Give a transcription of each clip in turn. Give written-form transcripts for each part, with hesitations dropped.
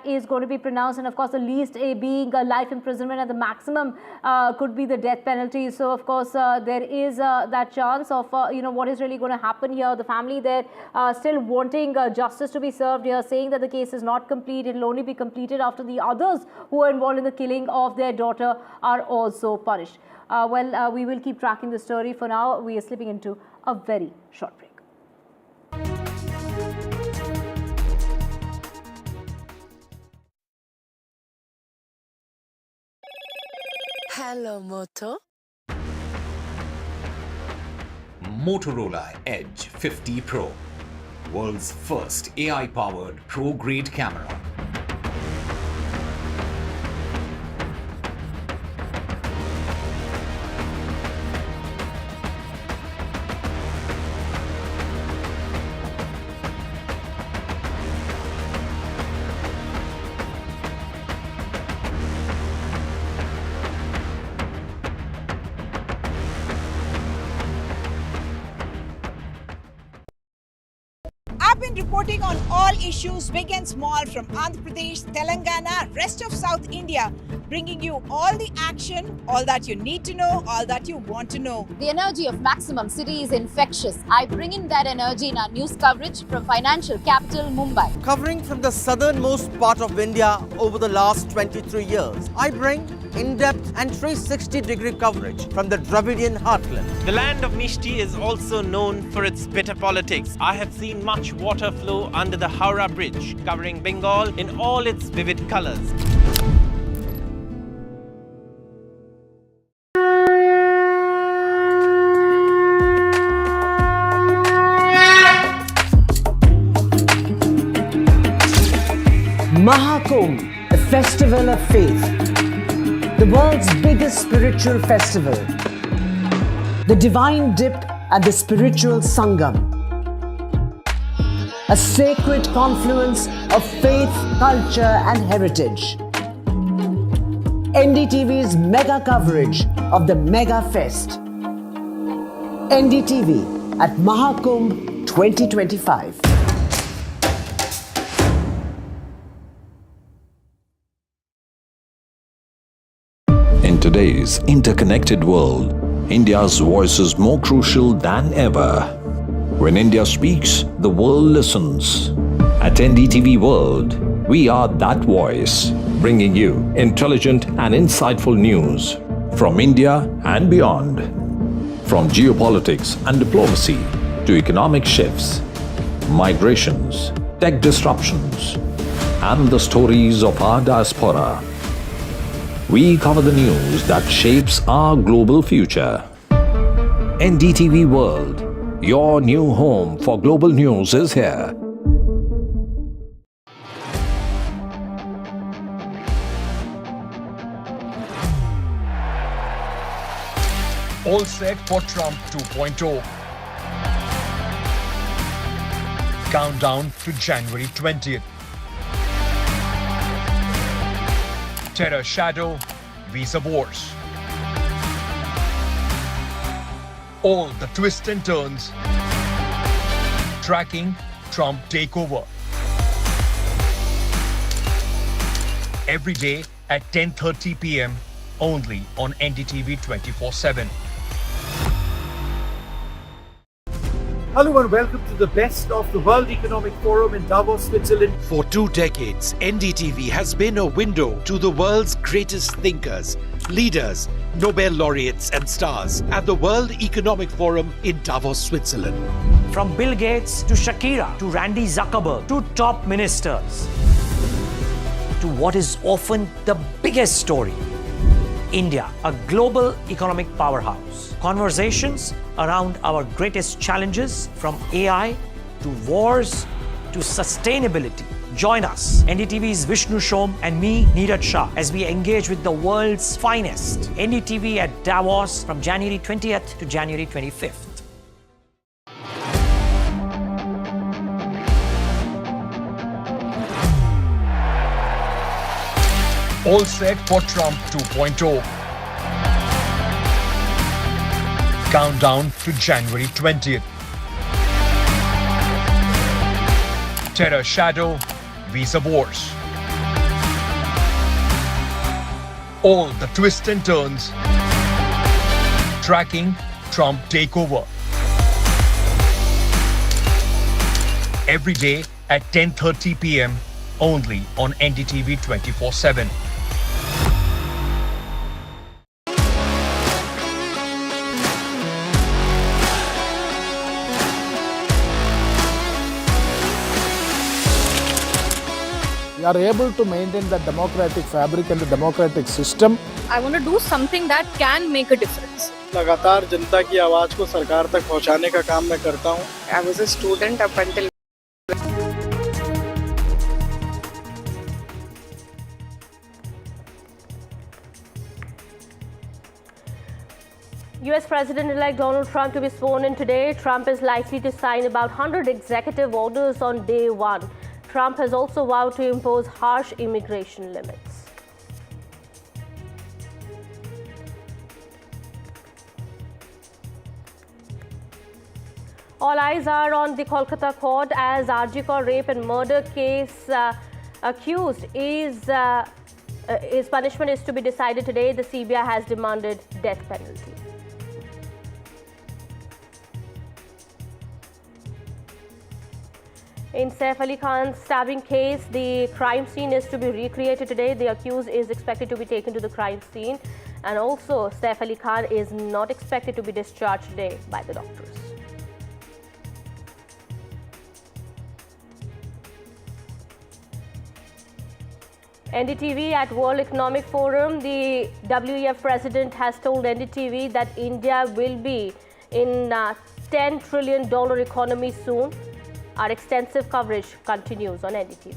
that is going to be pronounced, and of course the least being life imprisonment, and the maximum could be the death penalty. So of course there is that chance of what is really going to happen here. The family there still wanting justice to be served here, saying that the case is not complete. It will only be completed after the others who are involved in the killing of their daughter are also punished. We will keep tracking the story. For now, we are slipping into a very short break. Hello, Moto. Motorola Edge 50 Pro, world's first AI-powered pro-grade camera. I've been reporting on all issues, big and small, from Andhra Pradesh, Telangana, rest of South India, bringing you all the action, all that you need to know, all that you want to know. The energy of Maximum City is infectious. I bring in that energy in our news coverage from financial capital, Mumbai. Covering from the southernmost part of India over the last 23 years, I bring in-depth and 360-degree coverage from the Dravidian heartland. The land of Mishti is also known for its bitter politics. I have seen much water flow under the Howrah Bridge, covering Bengal in all its vivid colors. Mahakumbh, a festival of faith. The world's biggest spiritual festival. The divine dip at the spiritual Sangam. A sacred confluence of faith, culture and heritage. NDTV's mega coverage of the Mega Fest. NDTV at Mahakumbh 2025. In today's interconnected world, India's voice is more crucial than ever. When India speaks, the world listens. At NDTV World, we are that voice, bringing you intelligent and insightful news from India and beyond. From geopolitics and diplomacy to economic shifts, migrations, tech disruptions, and the stories of our diaspora. We cover the news that shapes our global future. NDTV World, your new home for global news, is here. All set for Trump 2.0. Countdown to January 20th. Terror shadow, visa wars. All the twists and turns. Tracking Trump takeover. Every day at 10:30 p.m. only on NDTV 24/7. Hello and welcome to the best of the World Economic Forum in Davos, Switzerland. For 2 decades, NDTV has been a window to the world's greatest thinkers, leaders, Nobel laureates and stars at the World Economic Forum in Davos, Switzerland. From Bill Gates to Shakira to Randy Zuckerberg to top ministers to what is often the biggest story, India, a global economic powerhouse. Conversations around our greatest challenges, from AI to wars to sustainability. Join us, NDTV's Vishnu Shom and me, Neeraj Shah, as we engage with the world's finest. NDTV at Davos from January 20th to January 25th. All set for Trump 2.0. Countdown to January 20th. Terror shadow, visa wars. all the twists and turns, tracking Trump takeover. Every day at 10:30 p.m. only on NDTV 24/7. We are able to maintain the democratic fabric and the democratic system. I want to do something that can make a difference. लगातार जनता की आवाज को सरकार तक पहुंचाने का काम मैं करता हूं. I was a student up until US President-elect Donald Trump to be sworn in today. Trump is likely to sign about 100 executive orders on day one. Trump has also vowed to impose harsh immigration limits. All eyes are on the Kolkata court as Arjikar rape and murder case accused his punishment is to be decided today. The CBI has demanded death penalty. In Saif Ali Khan's stabbing case, the crime scene is to be recreated today. The accused is expected to be taken to the crime scene, and also Saif Ali Khan is not expected to be discharged today by the doctors. NDTV at World Economic Forum, the WEF president has told NDTV that India will be in $10 trillion economy soon. Our extensive coverage continues on NDTV.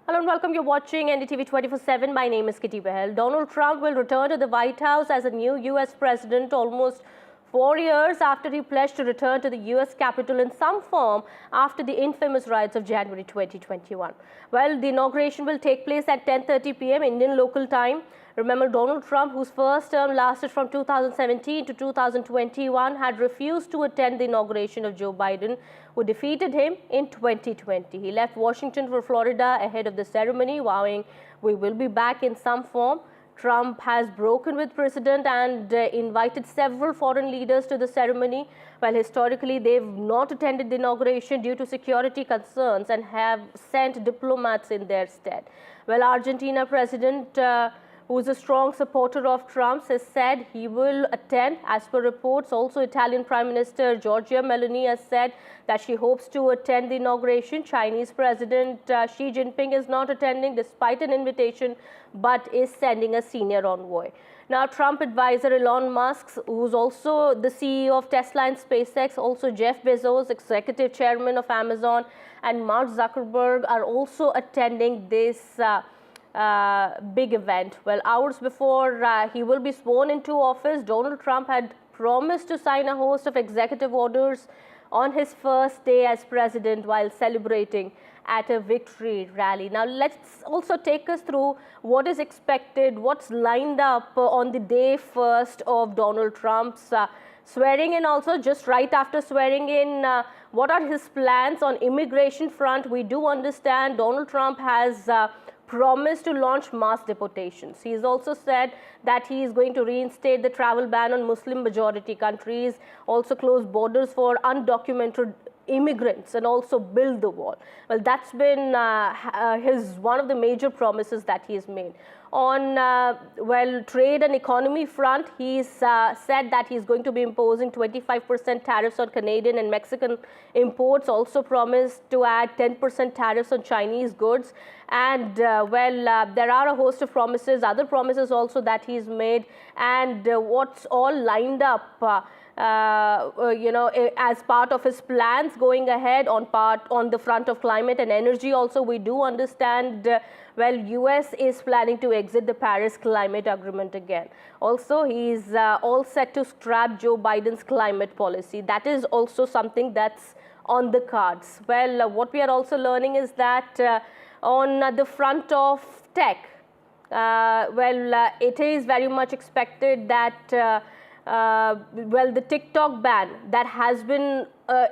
Hello and welcome. You're watching NDTV 24/7. My name is Kitty Behel. Donald Trump will return to the White House as a new US president almost 4 years after he pledged to return to the US Capitol in some form after the infamous riots of January 2021. Well, the inauguration will take place at 10:30 p.m. Indian local time. Remember, Donald Trump, whose first term lasted from 2017 to 2021, had refused to attend the inauguration of Joe Biden, who defeated him in 2020. He left Washington for Florida ahead of the ceremony, vowing, "We will be back in some form." Trump has broken with precedent and invited several foreign leaders to the ceremony. While historically they've not attended the inauguration due to security concerns and have sent diplomats in their stead. Well, Argentina President, who is a strong supporter of Trump's, has said he will attend. As per reports, also Italian Prime Minister Giorgia Meloni has said that she hopes to attend the inauguration. Chinese President Xi Jinping is not attending despite an invitation, but is sending a senior envoy. Now, Trump advisor Elon Musk, who's also the CEO of Tesla and SpaceX, also Jeff Bezos, executive chairman of Amazon, and Mark Zuckerberg are also attending this big event. Well, hours before he will be sworn into office, Donald Trump had promised to sign a host of executive orders on his first day as president while celebrating at a victory rally. Now, let's also take us through what is expected, what's lined up on the day first of Donald Trump's swearing in. Also, just right after swearing in, what are his plans on immigration front? We do understand Donald Trump has promised to launch mass deportations. He's also said that he is going to reinstate the travel ban on Muslim majority countries, also close borders for undocumented immigrants, and also build the wall. Well, that's been one of the major promises that he has made. On trade and economy front, he's said that he's going to be imposing 25% tariffs on Canadian and Mexican imports, also promised to add 10% tariffs on Chinese goods. And there are a host of promises, other promises also that he's made, and what's all lined up as part of his plans going ahead on the front of climate and energy. Also, we do understand, US is planning to exit the Paris Climate Agreement again. Also, he's all set to scrap Joe Biden's climate policy. That is also something that's on the cards. Well, what we are also learning is that on the front of tech, it is very much expected that well, the TikTok ban that has been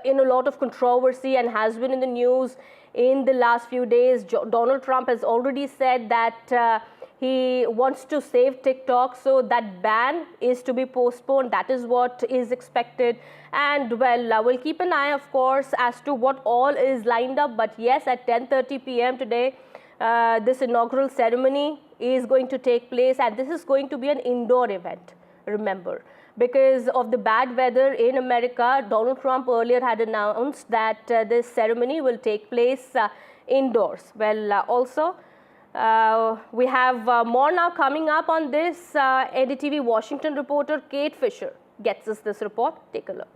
in a lot of controversy and has been in the news in the last few days. Donald Trump has already said that he wants to save TikTok, so that ban is to be postponed. That is what is expected. And well, we'll keep an eye, of course, as to what all is lined up. But yes, at 10:30 p.m. today, this inaugural ceremony is going to take place, and this is going to be an indoor event, remember. Because of the bad weather in America, Donald Trump earlier had announced that this ceremony will take place indoors. Well, also, we have more now coming up on this. NDTV Washington reporter Kate Fisher gets us this report. Take a look.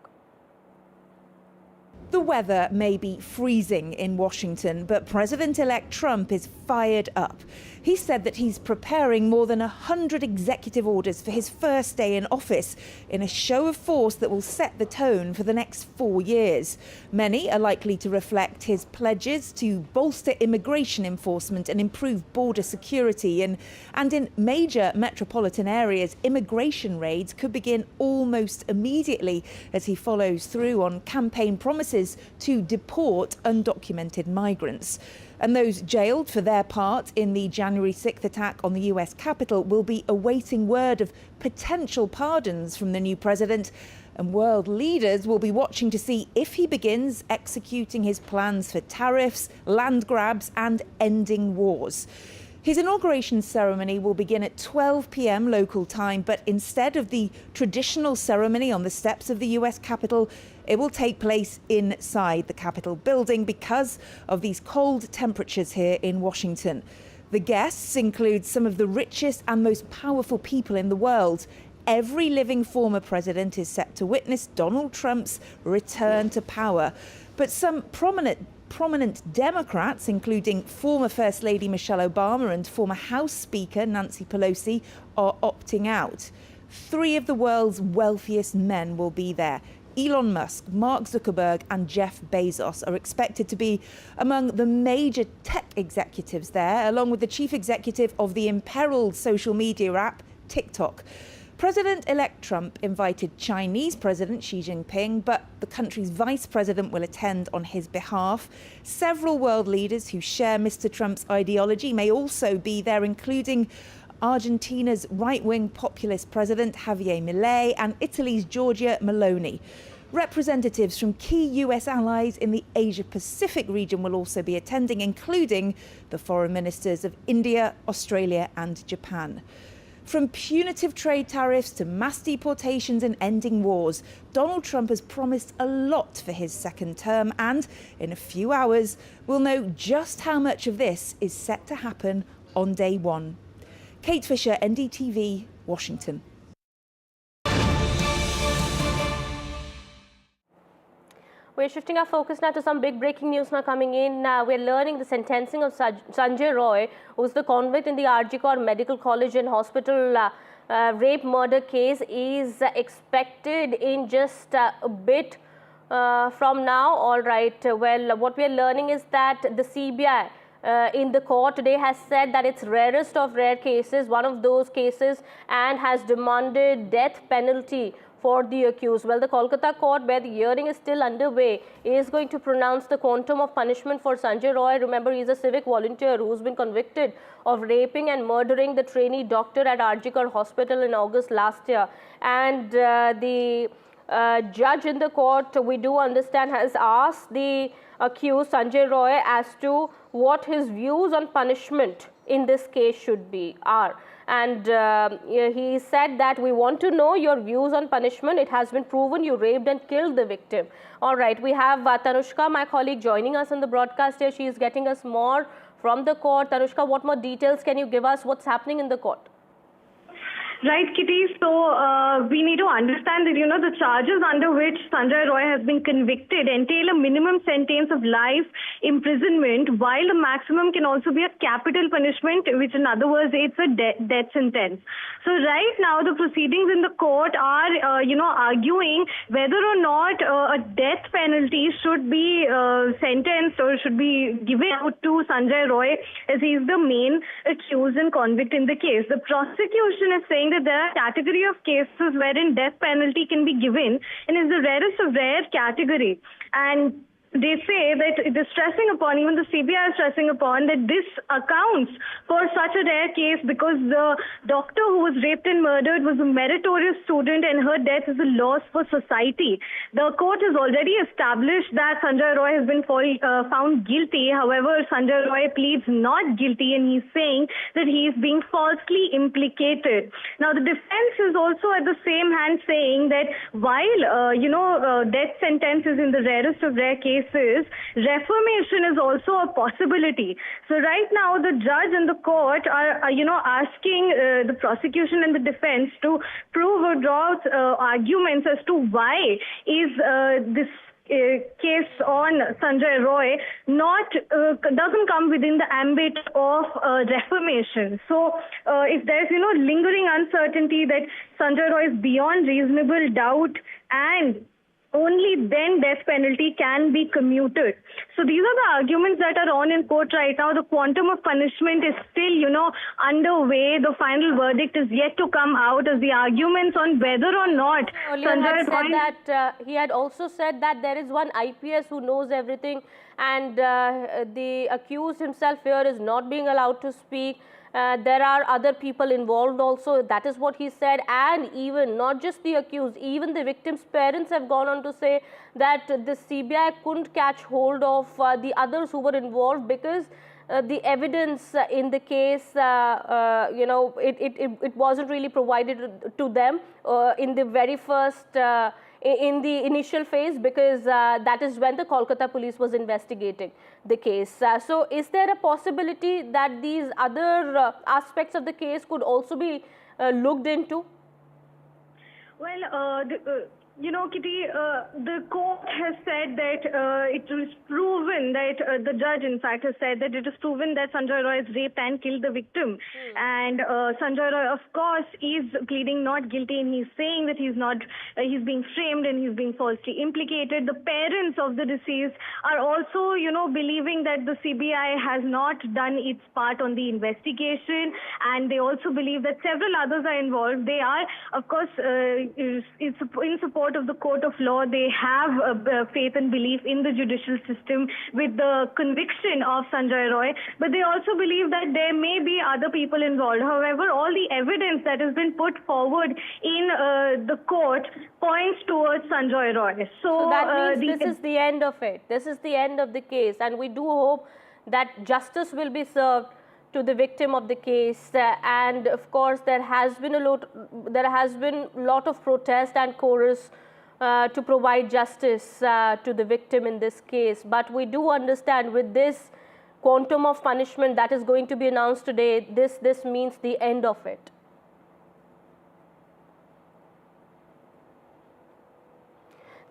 The weather may be freezing in Washington, but President-elect Trump is fired up. He said that he's preparing more than 100 executive orders for his first day in office in a show of force that will set the tone for the next 4 years. Many are likely to reflect his pledges to bolster immigration enforcement and improve border security. And in major metropolitan areas, immigration raids could begin almost immediately as he follows through on campaign promises to deport undocumented migrants. And those jailed for their part in the January 6th attack on the US Capitol will be awaiting word of potential pardons from the new president. And world leaders will be watching to see if he begins executing his plans for tariffs, land grabs, and ending wars. His inauguration ceremony will begin at 12 p.m. local time, but instead of the traditional ceremony on the steps of the US Capitol, it will take place inside the Capitol building because of these cold temperatures here in Washington. The guests include some of the richest and most powerful people in the world. Every living former president is set to witness Donald Trump's return to power. But some prominent Democrats, including former First Lady Michelle Obama and former House Speaker Nancy Pelosi, are opting out. 3 of the world's wealthiest men will be there. Elon Musk, Mark Zuckerberg and Jeff Bezos are expected to be among the major tech executives there, along with the chief executive of the imperiled social media app TikTok. President-elect Trump invited Chinese President Xi Jinping, but the country's vice president will attend on his behalf. Several world leaders who share Mr. Trump's ideology may also be there, including Argentina's right-wing populist president Javier Milei and Italy's Giorgia Meloni. Representatives from key US allies in the Asia-Pacific region will also be attending, including the foreign ministers of India, Australia and Japan. From punitive trade tariffs to mass deportations and ending wars, Donald Trump has promised a lot for his second term, and in a few hours we'll know just how much of this is set to happen on day one. Kate Fisher, NDTV, Washington. We're shifting our focus now to some big breaking news now coming in. We're learning the sentencing of Sanjay Roy, who's the convict in the RG Medical College and Hospital rape murder case, is expected in just a bit from now. All right. Well, what we're learning is that the CBI in the court today has said that it's rarest of rare cases, one of those cases, and has demanded death penalty for the accused. Well, the Kolkata court, where the hearing is still underway, is going to pronounce the quantum of punishment for Sanjay Roy. Remember, he's a civic volunteer who's been convicted of raping and murdering the trainee doctor at RG Hospital in August last year. And the judge in the court, we do understand, has asked the accused Sanjay Roy as to what his views on punishment in this case should be are. And he said that we want to know your views on punishment. It has been proven you raped and killed the victim. All right, we have Tanushka, my colleague, joining us in the broadcast here. She is getting us more from the court. Tanushka, what more details can you give us? What's happening in the court? Right, Kitty. So we need to understand that, the charges under which Sanjay Roy has been convicted entail a minimum sentence of life imprisonment, while the maximum can also be a capital punishment, which in other words, it's a death sentence. So right now, the proceedings in the court are, arguing whether or not a death penalty should be sentenced or should be given out to Sanjay Roy, as he is the main accused and convict in the case. The prosecution is saying that there are a category of cases wherein death death penalty can be given and is the rarest of rare category. And they say that it is stressing upon, even the CBI is stressing upon, that this accounts for such a rare case because the doctor who was raped and murdered was a meritorious student and her death is a loss for society. The court has already established that Sanjay Roy has been found guilty. However, Sanjay Roy pleads not guilty and he's saying that he is being falsely implicated. Now, the defense is also at the same hand saying that while, death sentence is in the rarest of rare cases, reformation is also a possibility. So right now the judge and the court are asking the prosecution and the defense to prove or draw arguments as to why is this case on Sanjay Roy doesn't come within the ambit of reformation. So if there's lingering uncertainty that Sanjay Roy is beyond reasonable doubt, and only then death penalty can be commuted. So these are the arguments that are on in court right now. The quantum of punishment is still, underway. The final verdict is yet to come out as the arguments on whether or not Sanjay Roy... he had also said that there is one IPS who knows everything and the accused himself here is not being allowed to speak. There are other people involved also, that is what he said, and even not just the accused, even the victim's parents have gone on to say that the CBI couldn't catch hold of the others who were involved because the evidence in the case, it wasn't really provided to them in the very first in the initial phase, because that is when the Kolkata police was investigating the case. So is there a possibility that these other aspects of the case could also be looked into? Well, Kitty, the court has said that it was proven that the judge, in fact, has said that it is proven that Sanjay Roy has raped and killed the victim. And Sanjay Roy, of course, is pleading not guilty, and he's saying that he's he's being framed and he's being falsely implicated. The parents of the deceased are also, believing that the CBI has not done its part on the investigation, and they also believe that several others are involved. They are, of course, in support of the court of law. They have faith and belief in the judicial system with the conviction of Sanjay Roy, but they also believe that there may be other people involved. However, all the evidence that has been put forward in the court points towards Sanjay Roy. So that means this is the end of it. This is the end of the case, and we do hope that justice will be served to the victim of the case. And of course, there has been a lot of protest and chorus to provide justice to the victim in this case. But we do understand with this quantum of punishment that is going to be announced today, this means the end of it.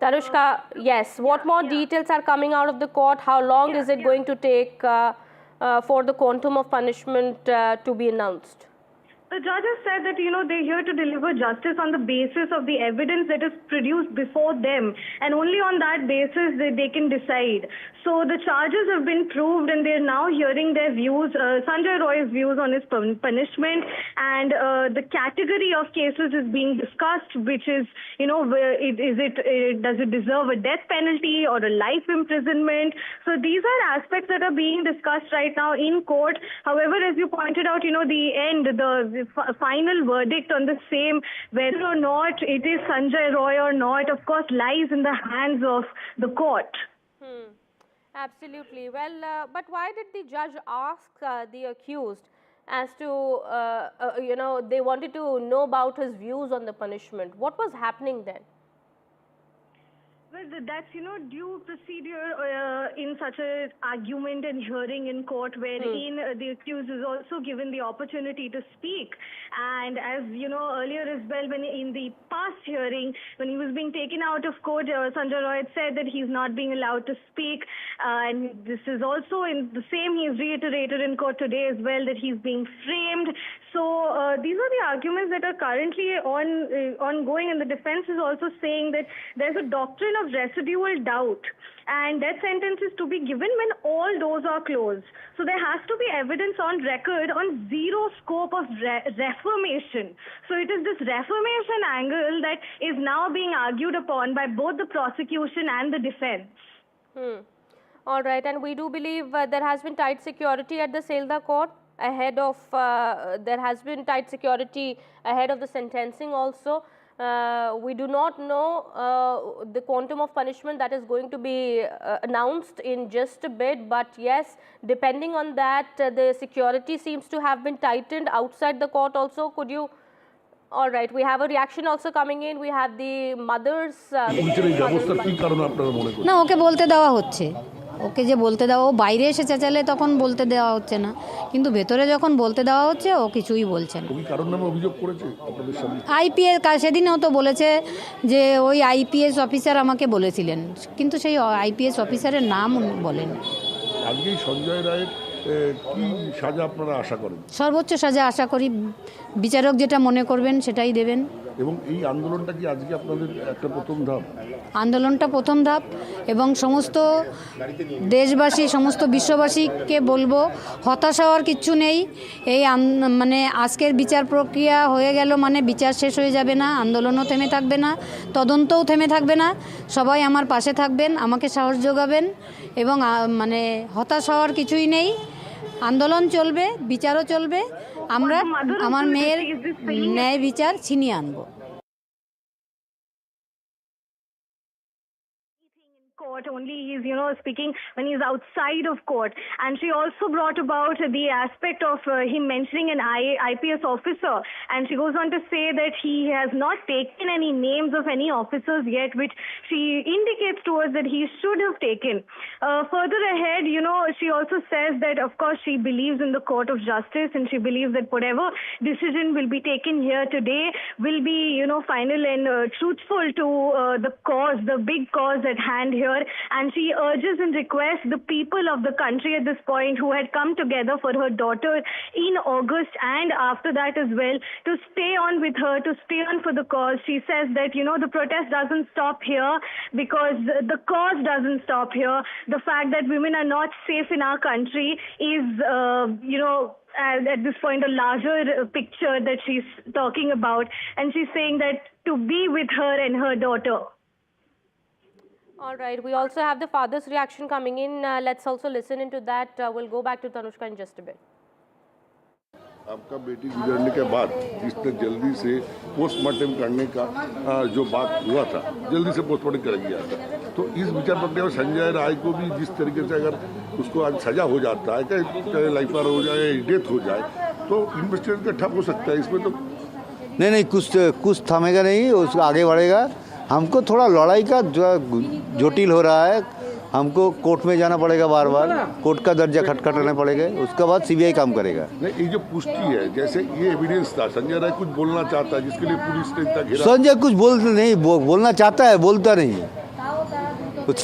Tanushka, yes, what more details are coming out of the court? How long is it going to take for the quantum of punishment to be announced? The judge has said that, they're here to deliver justice on the basis of the evidence that is produced before them, and only on that basis they can decide. So the charges have been proved, and they're now hearing their views, Sanjay Roy's views on his punishment, and the category of cases is being discussed, which is, does it deserve a death penalty or a life imprisonment? So these are aspects that are being discussed right now in court. However, as you pointed out, the final verdict on the same, whether or not it is Sanjay Roy or not, of course, lies in the hands of the court. Absolutely. Well, but why did the judge ask the accused as to, they wanted to know about his views on the punishment? What was happening then? Well, that's, due procedure in such an argument and hearing in court, wherein the accused is also given the opportunity to speak. And as earlier as well, when in the past hearing, when he was being taken out of court, Sanjay Roy had said that he's not being allowed to speak. And this is also in the same, he's reiterated in court today as well, that he's being framed. So these are the arguments that are currently ongoing, and the defense is also saying that there's a doctrine of residual doubt. And death sentence is to be given when all doors are closed. So there has to be evidence on record on zero scope of reformation. So it is this reformation angle that is now being argued upon by both the prosecution and the defense. All right, and we do believe there has been tight security at the Selda court ahead of, there has been tight security ahead of the sentencing also. We do not know the quantum of punishment that is going to be announced in just a bit, but yes, depending on that, the security seems to have been tightened outside the court also. Could you? All right, we have a reaction also coming in. We have the mothers. না ওকে বলতে দেওয়া হচ্ছে, ওকে যে বলতে দেওয়া, ও বাইরে এসে চেঁচালে তখন বলতে দেওয়া হচ্ছে না, কিন্তু ভেতরে যখন বলতে দেওয়া হচ্ছে ও কিছুই বলছে না। আইপিএস সেদিনও তো বলেছে যে ওই আইপিএস অফিসার আমাকে বলেছিলেন, কিন্তু সেই আইপিএস অফিসারের নাম বলেন। আজকে সঞ্জয় রায়ের কি সাজা আপনারা আশা করেন? সর্বোচ্চ সাজা আশা করি, বিচারক যেটা মনে করবেন সেটাই দেবেন। এবং এই আন্দোলনটা কি আজকে আপনাদের একটা প্রথম ধাপ? আন্দোলনটা প্রথম ধাপ, এবং সমস্ত দেশবাসী, সমস্ত বিশ্ববাসীকে বলবো হতাশ হওয়ার কিচ্ছু নেই। এই মানে আজকের বিচার প্রক্রিয়া হয়ে গেল মানে বিচার শেষ হয়ে যাবে না, আন্দোলনও থেমে থাকবে না, তদন্তও থেমে থাকবে না। সবাই আমার পাশে থাকবেন, আমাকে সাহস যোগাবেন, এবং মানে হতাশ হওয়ার কিছুই নেই। আন্দোলন চলবে, বিচারও চলবে, আমরা আমার মেয়ের ন্যায় বিচার ছিনিয়ে আনবো। Court only he's speaking when he's outside of court. And she also brought about the aspect of him mentioning an IPS officer, and she goes on to say that he has not taken any names of any officers yet, which she indicates to us that he should have taken. Further ahead, she also says that of course she believes in the court of justice, and she believes that whatever decision will be taken here today will be final and truthful to the cause, the big cause at hand here. And she urges and requests the people of the country at this point who had come together for her daughter in August and after that as well to stay on with her, to stay on for the cause. She says that, the protest doesn't stop here because the cause doesn't stop here. The fact that women are not safe in our country is, at this point, a larger picture that she's talking about. And she's saying that to be with her and her daughter. All right, we also have the father's reaction coming in. Let's also listen into that. We'll go back to Tanushka in just a bit. आपका बेटी गुजरने के बाद जिसने जल्दी से postmortem करने का जो बात हुआ था, जल्दी से पोस्टमार्टम कर दिया था, तो इस विचार प्रक्रिया में संजय राय को भी जिस तरीके से अगर उसको आज सजा हो जाता है, चाहे लाइफ पार हो जाए, डेथ हो जाए, तो इन्वेस्टिगेशन ठप हो सकता है इसमें। तो नहीं, कुछ थमेगा नहीं, उसको आगे बढ़ेगा। हमको थोड़ा लड़ाई का जटिल हो रहा है, हमको कोर्ट में जाना पड़ेगा, बार बार कोर्ट का दर्जा खटखटाना पड़ेगा, उसके बाद सीबीआई काम करेगा। नहीं, ये जो पुष्टि है, जैसे ये एविडेंस था, संजय राय कुछ बोलना चाहता है जिसके लिए पुलिस ने इतना घेरा। संजय कुछ बोलना चाहता है, बोलता नहीं, कुछ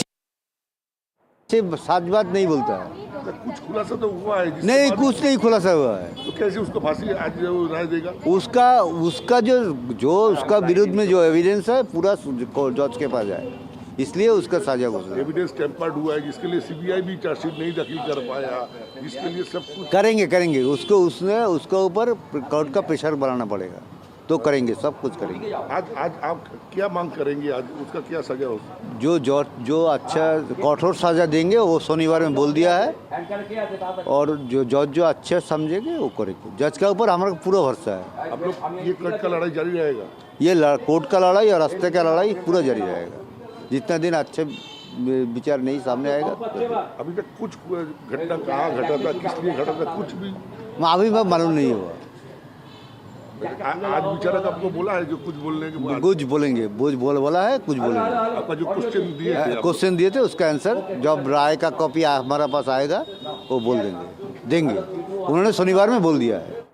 सच बात नहीं बोलता है। कुछ खुलासा तो हुआ है? नहीं, कुछ नहीं खुलासा हुआ है। तो कैसे उसको फांसी आज राय देगा? उसका जो उसका विरुद्ध में जो एविडेंस है पूरा जज के पास जाए, इसलिए उसका साजा घोषणा। एविडेंस टेम्पर्ड हुआ है जिसके लिए सीबीआई भी चार्जशीट नहीं दाखिल कर पाया, जिसके लिए सब कुछ करेंगे उसके ऊपर कोर्ट का प्रेशर बनाना पड़ेगा, तो करेंगे, सब कुछ करेंगे। आज आप क्या मांग करेंगे? आज उसका क्या सजा हो? जो अच्छा कठोर सजा देंगे वो शनिवार में बोल दिया है, और जो जज जो अच्छा समझेंगे वो करेंगे। जज के ऊपर हमारा पूरा भरोसा है। आप लोग ये कोर्ट का लड़ाई जारी रहेगा? ये कोर्ट का लड़ाई और रास्ते का लड़ाई पूरा जारी रहेगा, जितना दिन अच्छे विचार नहीं सामने आएगा। अभी तक कुछ घटना कहाँ घटा था, किस लिए घटा था, कुछ भी अभी मालूम नहीं हुआ। आज विचारक आपको बोला है जो कुछ बोलने के बाद? कुछ बोलेंगे, बोला है, कुछ बोलेंगे। आपका जो क्वेश्चन दिए थे उसका आंसर जब राय का कॉपी हमारा पास आएगा वो बोल देंगे। उन्होंने शनिवार में बोल दिया है।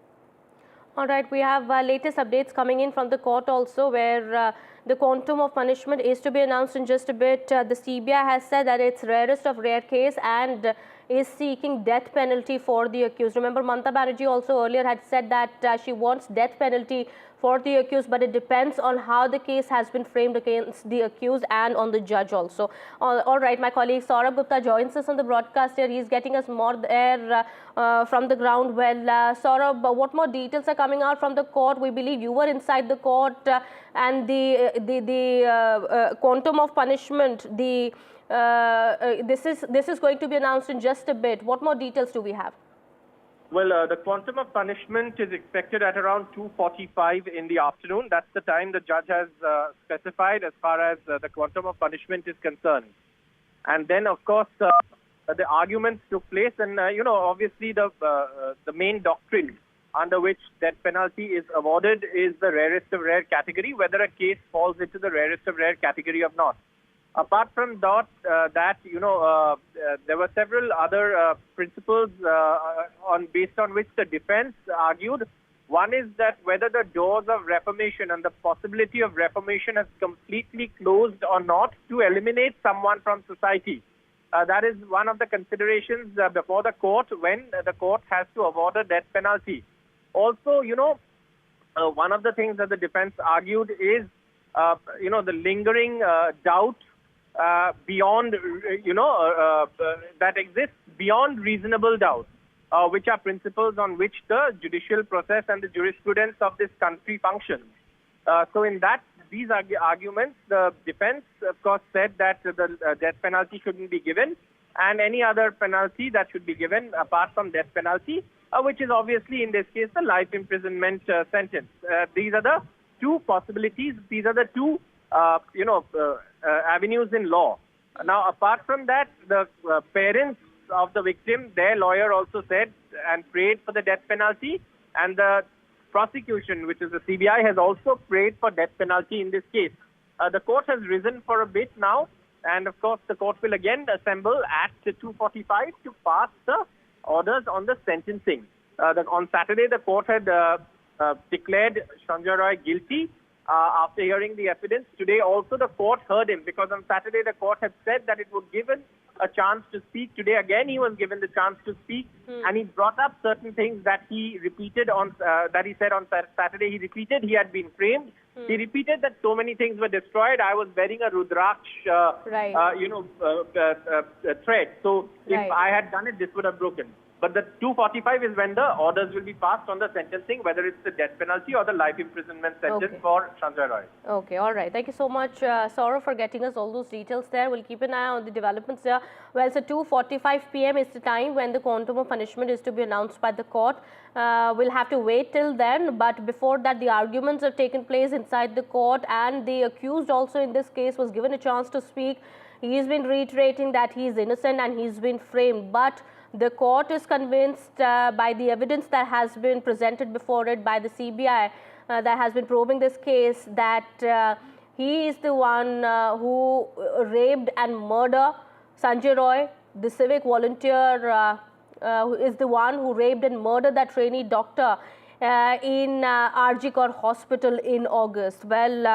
All right, we have latest updates coming in from the court also, where the quantum of punishment is to be announced in just a bit. The CBI has said that it's rarest of rare case and is seeking death penalty for the accused. Remember, Mamata Banerjee also earlier had said that she wants death penalty for the accused, but it depends on how the case has been framed against the accused and on the judge also. All right, my colleague Saurabh Gupta joins us on the broadcast here. He's getting us more there from the ground. Well, Saurabh, what more details are coming out from the court? We believe you were inside the court, and the quantum of punishment, this is going to be announced in just a bit. What more details do we have? Well, the quantum of punishment is expected at around 2:45 in the afternoon. That's the time the judge has specified as far as the quantum of punishment is concerned. And then, of course, the arguments took place, and obviously the main doctrine under which death penalty is awarded is the rarest of rare category, whether a case falls into the rarest of rare category or not. Apart from that, there were several other principles based on which the defense argued. One is that whether the doors of reformation and the possibility of reformation has completely closed or not to eliminate someone from society. That is one of the considerations before the court when the court has to award a death penalty. Also, one of the things that the defense argued is, the lingering doubt beyond, that exists beyond reasonable doubt, which are principles on which the judicial process and the jurisprudence of this country functions. So in these arguments, the defense, of course, said that the death penalty shouldn't be given, and any other penalty that should be given apart from death penalty, which is obviously in this case the life imprisonment sentence. These are the two possibilities. These are the two avenues in law. Now, apart from that, the parents of the victim, their lawyer also said and prayed for the death penalty, and the prosecution, which is the CBI, has also prayed for death penalty in this case. The court has risen for a bit now, and of course the court will again assemble at 2:45 to pass the orders on the sentencing. On Saturday, the court had declared Sanjay Roy guilty after hearing the evidence. Today also the court heard him, because on Saturday the court had said that it would give him a chance to speak. Today again he was given the chance to speak, and he brought up certain things that he repeated that he said on Saturday. He repeated he had been framed. He repeated that so many things were destroyed. I was wearing a Rudraksh thread. So if I had done it, this would have broken. But the 2:45 is when the orders will be passed on the sentencing, whether it's the death penalty or the life imprisonment sentence for Sanjay Roy. Okay, all right. Thank you so much, Saurabh, for getting us all those details there. We'll keep an eye on the developments there. Well, so 2:45 p.m. is the time when the quantum of punishment is to be announced by the court. We'll have to wait till then, but before that, the arguments have taken place inside the court, and the accused also in this case was given a chance to speak. He's been reiterating that he is innocent and he's been framed, but the court is convinced by the evidence that has been presented before it by the CBI that has been probing this case, that he is the one who raped and murdered Sanjay Roy, the civic volunteer, who is the one who raped and murdered that trainee doctor in RG Kar Hospital in August. Well,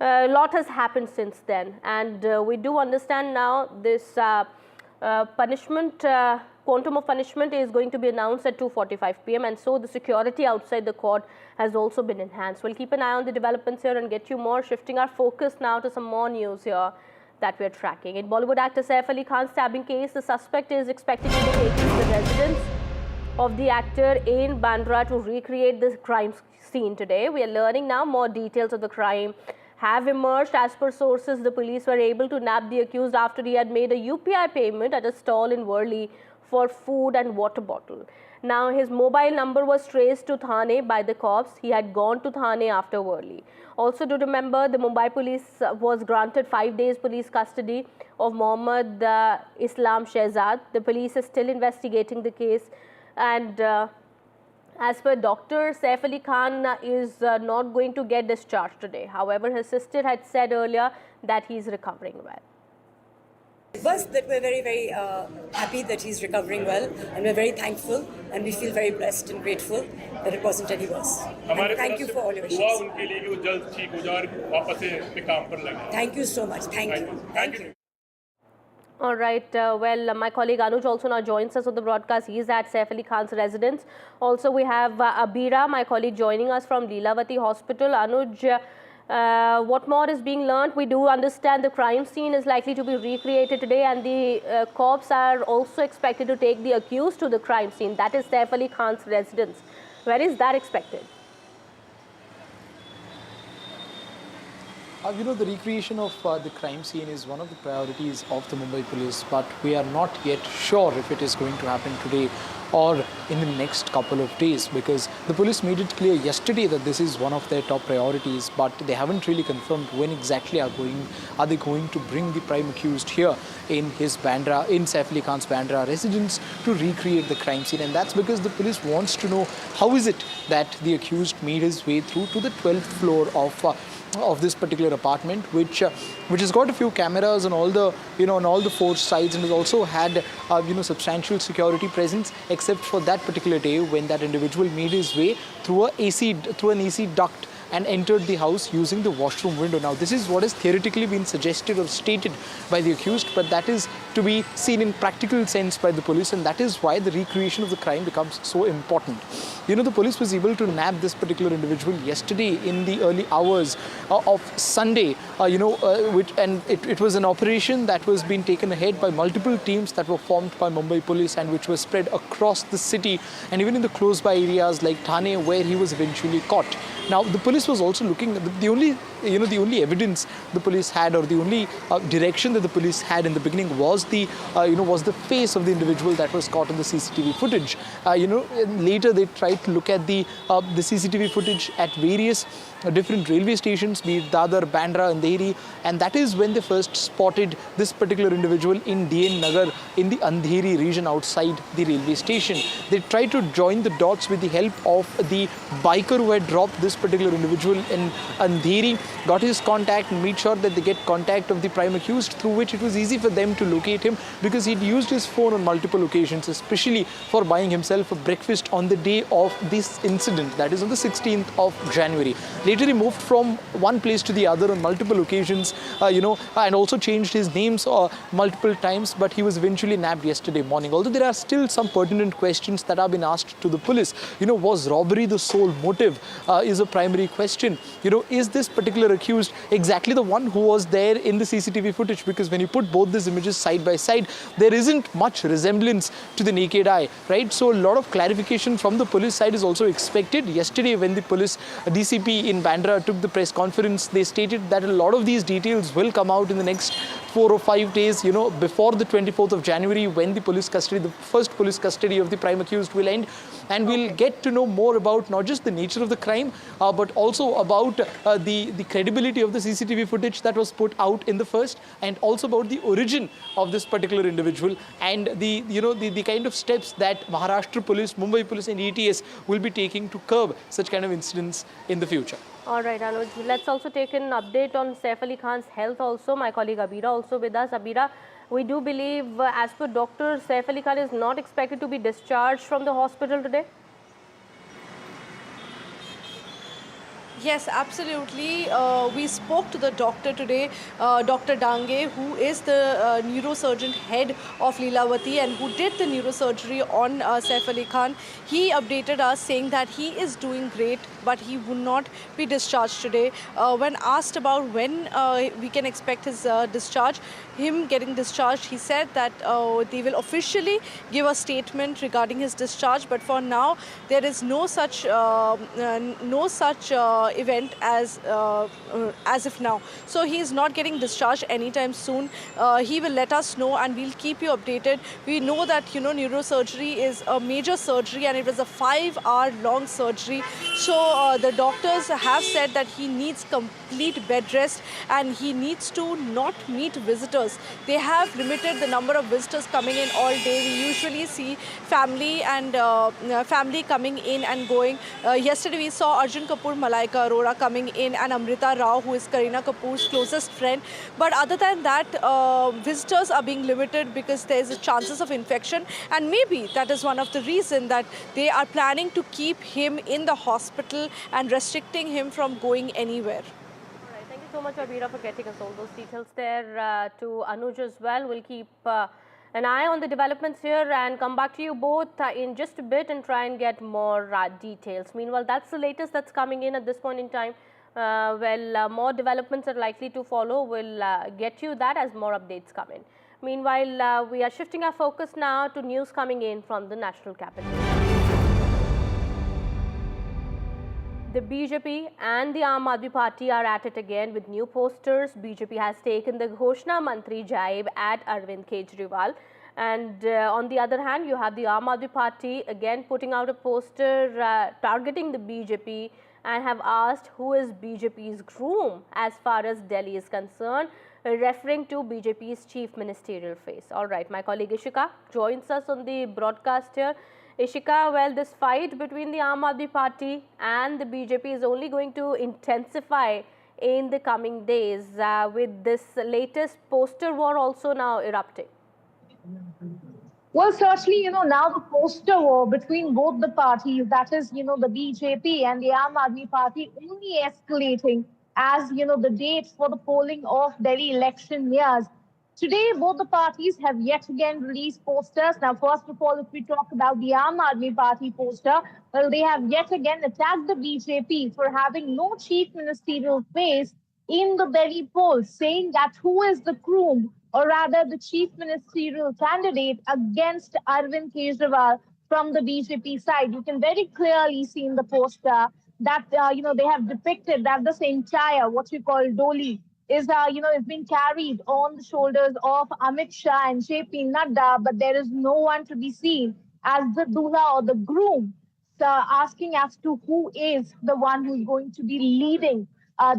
a lot has happened since then, and we do understand now this punishment. Quantum of punishment is going to be announced at 2:45 p.m. and so the security outside the court has also been enhanced. We'll keep an eye on the developments here and get you more. Shifting our focus now to some more news here that we're tracking. In Bollywood actor Saif Ali Khan's stabbing case, the suspect is expected to be taken to the residence of the actor in Bandra to recreate the crime scene today. We are learning now more details of the crime have emerged. As per sources, the police were able to nab the accused after he had made a UPI payment at a stall in Worli for food and water bottle. Now, his mobile number was traced to Thane by the cops. He had gone to Thane after Worli. Also, to remember, the Mumbai police was granted 5 days police custody of Mohammad Islam Shehzad. The police is still investigating the case, and as per doctor, Saif Ali Khan is not going to get discharged today. However, his sister had said earlier that he is recovering well. First, that we're very, very happy that he's recovering well, and we're very thankful, and we feel very blessed and grateful that it wasn't any worse. And thank you for all your wishes. Thank you so much. Thank you. Thank you. All right. My colleague Anuj also now joins us on the broadcast. He is at Saif Ali Khan's residence. Also, we have Abira, my colleague, joining us from Lilavati Hospital. Anuj, what more is being learnt? We do understand the crime scene is likely to be recreated today, and the cops are also expected to take the accused to the crime scene. That is Saif Ali Khan's residence. Where is that expected? The recreation of the crime scene is one of the priorities of the Mumbai police, but we are not yet sure if it is going to happen today or in the next couple of days, because the police made it clear yesterday that this is one of their top priorities, but they haven't really confirmed when exactly are they going to bring the prime accused here in his Bandra, in Saif Ali Khan's Bandra residence to recreate the crime scene. And that's because the police wants to know how is it that the accused made his way through to the 12th floor of this particular apartment, which has got a few cameras on all the on all the four sides, and has also had substantial security presence, except for that particular day when that individual made his way through an AC duct and entered the house using the washroom window. Now, this is what has theoretically been suggested or stated by the accused, but that is to be seen in practical sense by the police, and that is why the recreation of the crime becomes so important. The police was able to nab this particular individual yesterday in the early hours of Sunday, it was an operation that was being taken ahead by multiple teams that were formed by Mumbai police and which was spread across the city and even in the close by areas like Thane, where he was eventually caught. Now, the police was also looking at the only evidence the police had, or the only direction that the police had in the beginning was the face of the individual that was caught in the CCTV footage. Later they tried to look at the CCTV footage at various different railway stations, be it Dadar, Bandra, Andheri, and that is when they first spotted this particular individual in DN Nagar in the Andheri region outside the railway station. They tried to join the dots with the help of the biker who had dropped this particular individual in Andheri, got his contact and made sure that they get contact of the prime accused, through which it was easy for them to locate him because he'd used his phone on multiple occasions, especially for buying himself a breakfast on the day of this incident, that is on the 16th of January. Later he moved from one place to the other on multiple occasions, and also changed his names multiple times, but he was eventually nabbed yesterday morning. Although there are still some pertinent questions that have been asked to the police. Was robbery the sole motive is a primary question. Is this particular accused exactly the one who was there in the CCTV footage? Because when you put both these images side by side, there isn't much resemblance to the naked eye, right? So a lot of clarification from the police side is also expected. Yesterday, when the police DCP in Bandra took the press conference, they stated that a lot of these details will come out in the next 4 or 5 days, before the 24th of January, when the first police custody of the prime accused will end. And we'll get to know more about not just the nature of the crime, but also about the credibility of the CCTV footage that was put out in the first, and also about the origin of this particular individual, and the kind of steps that Maharashtra police, Mumbai police and ETS will be taking to curb such kind of incidents in the future. All right, Anuj. Let's also take an update on Saif Ali Khan's health also. My colleague Abira also with us. Abira, we do believe, as per doctor, Saif Ali Khan is not expected to be discharged from the hospital today? Yes, absolutely. We spoke to the doctor today, Dr. Dange, who is the neurosurgeon head of Lilavati and who did the neurosurgery on Saif Ali Khan. He updated us saying that he is doing great, but he would not be discharged today. When asked about when we can expect his discharge, him getting discharged, he said that they will officially give a statement regarding his discharge, but for now there is no such event as of now. So he is not getting discharged anytime soon. He will let us know and we'll keep you updated. We know that neurosurgery is a major surgery and it was a 5-hour long surgery. So the doctors have said that he needs complete bed rest and he needs to not meet visitors. They have limited the number of visitors coming in all day. We usually see family and family coming in and going. Yesterday we saw Arjun Kapoor, Malaika Arora coming in and Amrita Rao, who is Kareena Kapoor's closest friend. But other than that, visitors are being limited because there is a chances of infection, and maybe that is one of the reasons that they are planning to keep him in the hospital and restricting him from going anywhere. All right, thank you so much, Abira, for getting us all those details there. To Anuj as well, we'll keep an eye on the developments here and come back to you both in just a bit and try and get more details. Meanwhile, that's the latest that's coming in at this point in time. More developments are likely to follow. We'll get you that as more updates come in. Meanwhile, we are shifting our focus now to news coming in from the national capital. The BJP and the Aam Aadmi Party are at it again with new posters. BJP has taken the Ghoshna Mantri jibe at Arvind Kejriwal. And on the other hand, you have the Aam Aadmi Party again putting out a poster targeting the BJP and have asked who is BJP's groom as far as Delhi is concerned, referring to BJP's chief ministerial face. All right, my colleague Ishika joins us on the broadcast here. Ishika, well, this fight between the Aam Aadmi Party and the BJP is only going to intensify in the coming days with this latest poster war also now erupting. Well, certainly, now the poster war between both the parties, that is, the BJP and the Aam Aadmi Party, only escalating as, the dates for the polling of Delhi election nears. Today, both the parties have yet again released posters. Now, first of all, if we talk about the Aam Aadmi Party poster, well, they have yet again attacked the BJP for having no chief ministerial face in the Delhi polls, saying that who is the groom, or rather the chief ministerial candidate against Arvind Kejriwal from the BJP side. You can very clearly see in the poster that, they have depicted that this entire, what you call Doli, is being carried on the shoulders of Amit Shah and JP Nadda, but there is no one to be seen as the dula or the groom, asking as to who is the one who is going to be leading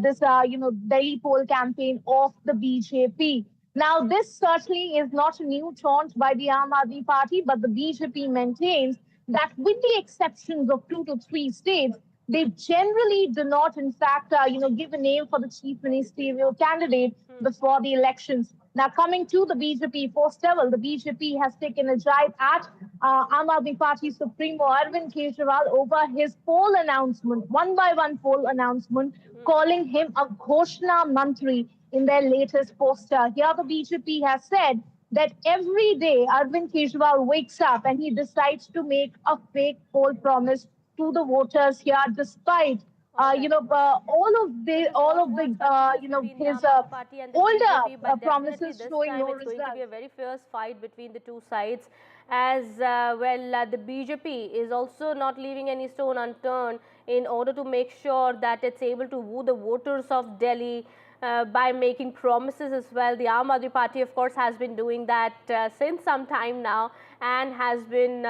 this, Delhi poll campaign of the BJP. Now, this certainly is not a new taunt by the Aam Aadmi Party, but the BJP maintains that with the exceptions of 2 to 3 states, they generally do not, in fact, give a name for the chief ministerial candidate before the elections. Now, coming to the BJP poster, well, the BJP has taken a jibe at Aam Aadmi Party Supremo Arvind Kejriwal over his poll announcement, one-by-one poll announcement, calling him a Ghoshna Mantri in their latest poster. Here, the BJP has said that every day Arvind Kejriwal wakes up and he decides to make a fake poll promise to the voters here, despite all of his older promises showing no results. It's going to be a very fierce fight between the two sides, as the BJP is also not leaving any stone unturned in order to make sure that it's able to woo the voters of Delhi by making promises as well. The Aam Aadmi Party, of course, has been doing that since some time now and has been,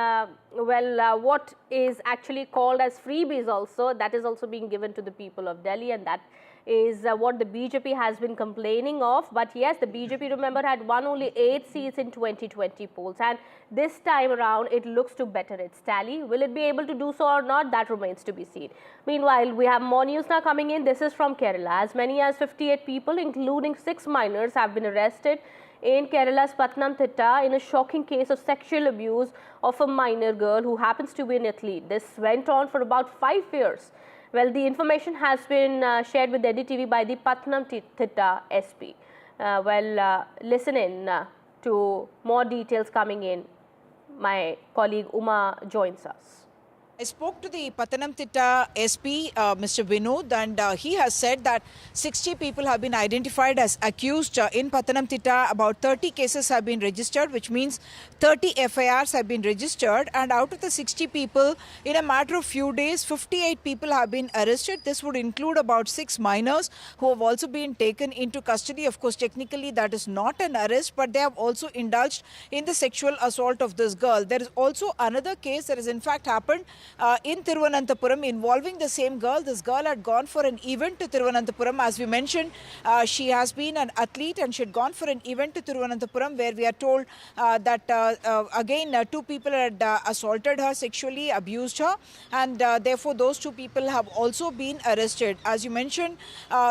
what is actually called as freebies also. That is also being given to the people of Delhi, and that is what the BJP has been complaining of. But yes, the BJP, remember, had won only 8 seats in 2020 polls, and this time around it looks to better its tally. Will it be able to do so or not? That remains to be seen. Meanwhile, we have more news now coming in. This is from Kerala. As many as 58 people, including 6 minors, have been arrested in Kerala's Pathanamthitta in a shocking case of sexual abuse of a minor girl who happens to be an athlete. This went on for about 5 years. Well, the information has been shared with NDTV by the Pathanamthitta SP. Listen in to more details coming in. My colleague Uma joins us. I spoke to the Pathanamthitta SP, Mr. Vinod, and he has said that 60 people have been identified as accused in Pathanamthitta. About 30 cases have been registered, which means 30 FIRs have been registered. And out of the 60 people, in a matter of few days, 58 people have been arrested. This would include about 6 minors who have also been taken into custody. Of course, technically that is not an arrest, but they have also indulged in the sexual assault of this girl. There is also another case that has in fact happened in Thiruvananthapuram involving the same girl. This girl had gone for an event to Thiruvananthapuram. As we mentioned, she has been an athlete and she had gone for an event to Thiruvananthapuram where we are told that again 2 people had assaulted her, sexually abused her, and therefore those 2 people have also been arrested. As you mentioned,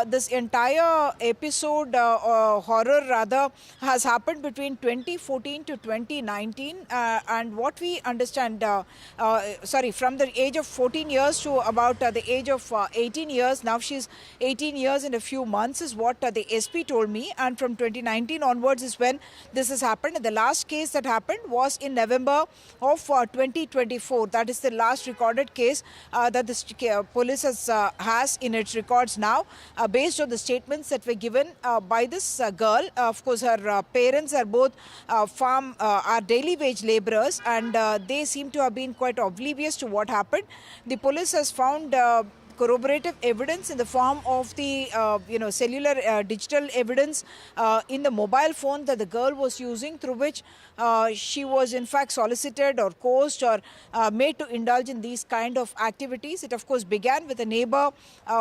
this entire episode, horror rather, has happened between 2014 to 2019 and what we understand, from the age of 14 years to about the age of 18 years. Now she's 18 years and a few months is what the SP told me. And from 2019 onwards is when this has happened. And the last case that happened was in November of 2024. That is the last recorded case that the police has in its records now, based on the statements that were given by this girl. Of course, her parents are both are daily wage laborers, and they seem to have been quite oblivious to what happened. The police has found corroborative evidence in the form of the cellular digital evidence in the mobile phone that the girl was using, through which she was in fact solicited or coerced or made to indulge in these kind of activities. It of course began with a neighbor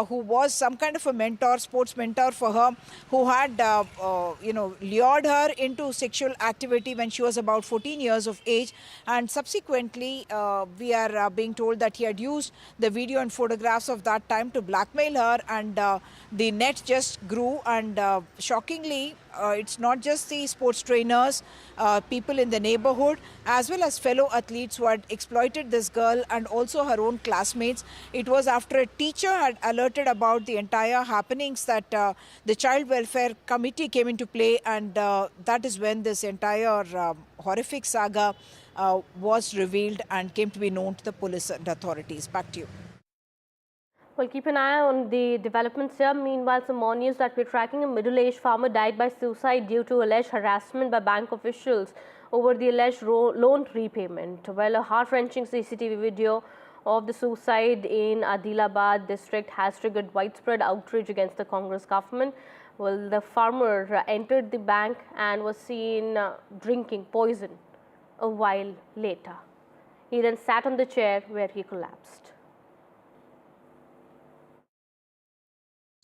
who was some kind of a mentor, sports mentor for her, who had lured her into sexual activity when she was about 14 years of age, and subsequently we are being told that he had used the video and photographs of that time to blackmail her, and the net just grew. And shockingly, it's not just the sports trainers, people in the neighborhood, as well as fellow athletes who had exploited this girl, and also her own classmates. It was after a teacher had alerted about the entire happenings that the Child Welfare Committee came into play, and that is when this entire horrific saga was revealed and came to be known to the police and authorities. Back to you. Well, keep an eye on the developments here. Meanwhile, some more news that we're tracking. A middle-aged farmer died by suicide due to alleged harassment by bank officials over the alleged loan repayment. Well, a heart-wrenching CCTV video of the suicide in Adilabad district has triggered widespread outrage against the Congress government. Well, the farmer entered the bank and was seen drinking poison a while later. He then sat on the chair where he collapsed.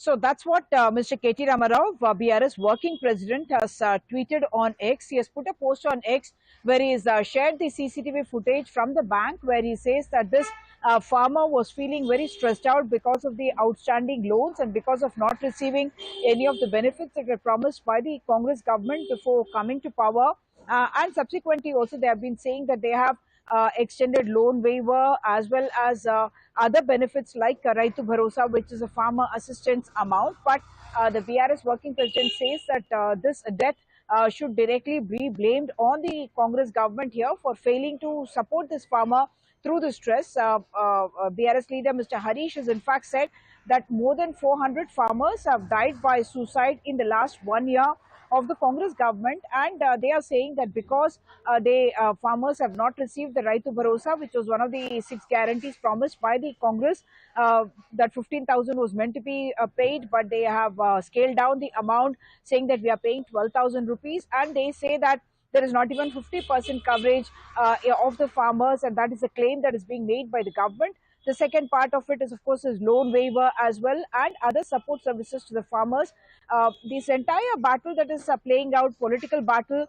So that's what Mr. K.T. Ramarao, BRS working president, has tweeted on X. He has put a post on X where he has shared the CCTV footage from the bank, where he says that this farmer was feeling very stressed out because of the outstanding loans and because of not receiving any of the benefits that were promised by the Congress government before coming to power. And subsequently also they have been saying that they have extended loan waiver as well as other benefits like Raitu Bharosa, which is a farmer assistance amount. But the BRS working president says that this death should directly be blamed on the Congress government here for failing to support this farmer through the stress. BRS leader Mr. Harish has in fact said that more than 400 farmers have died by suicide in the last 1 year of the Congress government, and they are saying that because farmers have not received the Raitu Bharosa, which was one of the 6 guarantees promised by the Congress, that 15,000 was meant to be paid, but they have scaled down the amount, saying that we are paying 12,000 rupees, and they say that there is not even 50% coverage of the farmers, and that is a claim that is being made by the government. The second part of it is, of course, is loan waiver as well and other support services to the farmers. This entire battle that is playing out, political battle,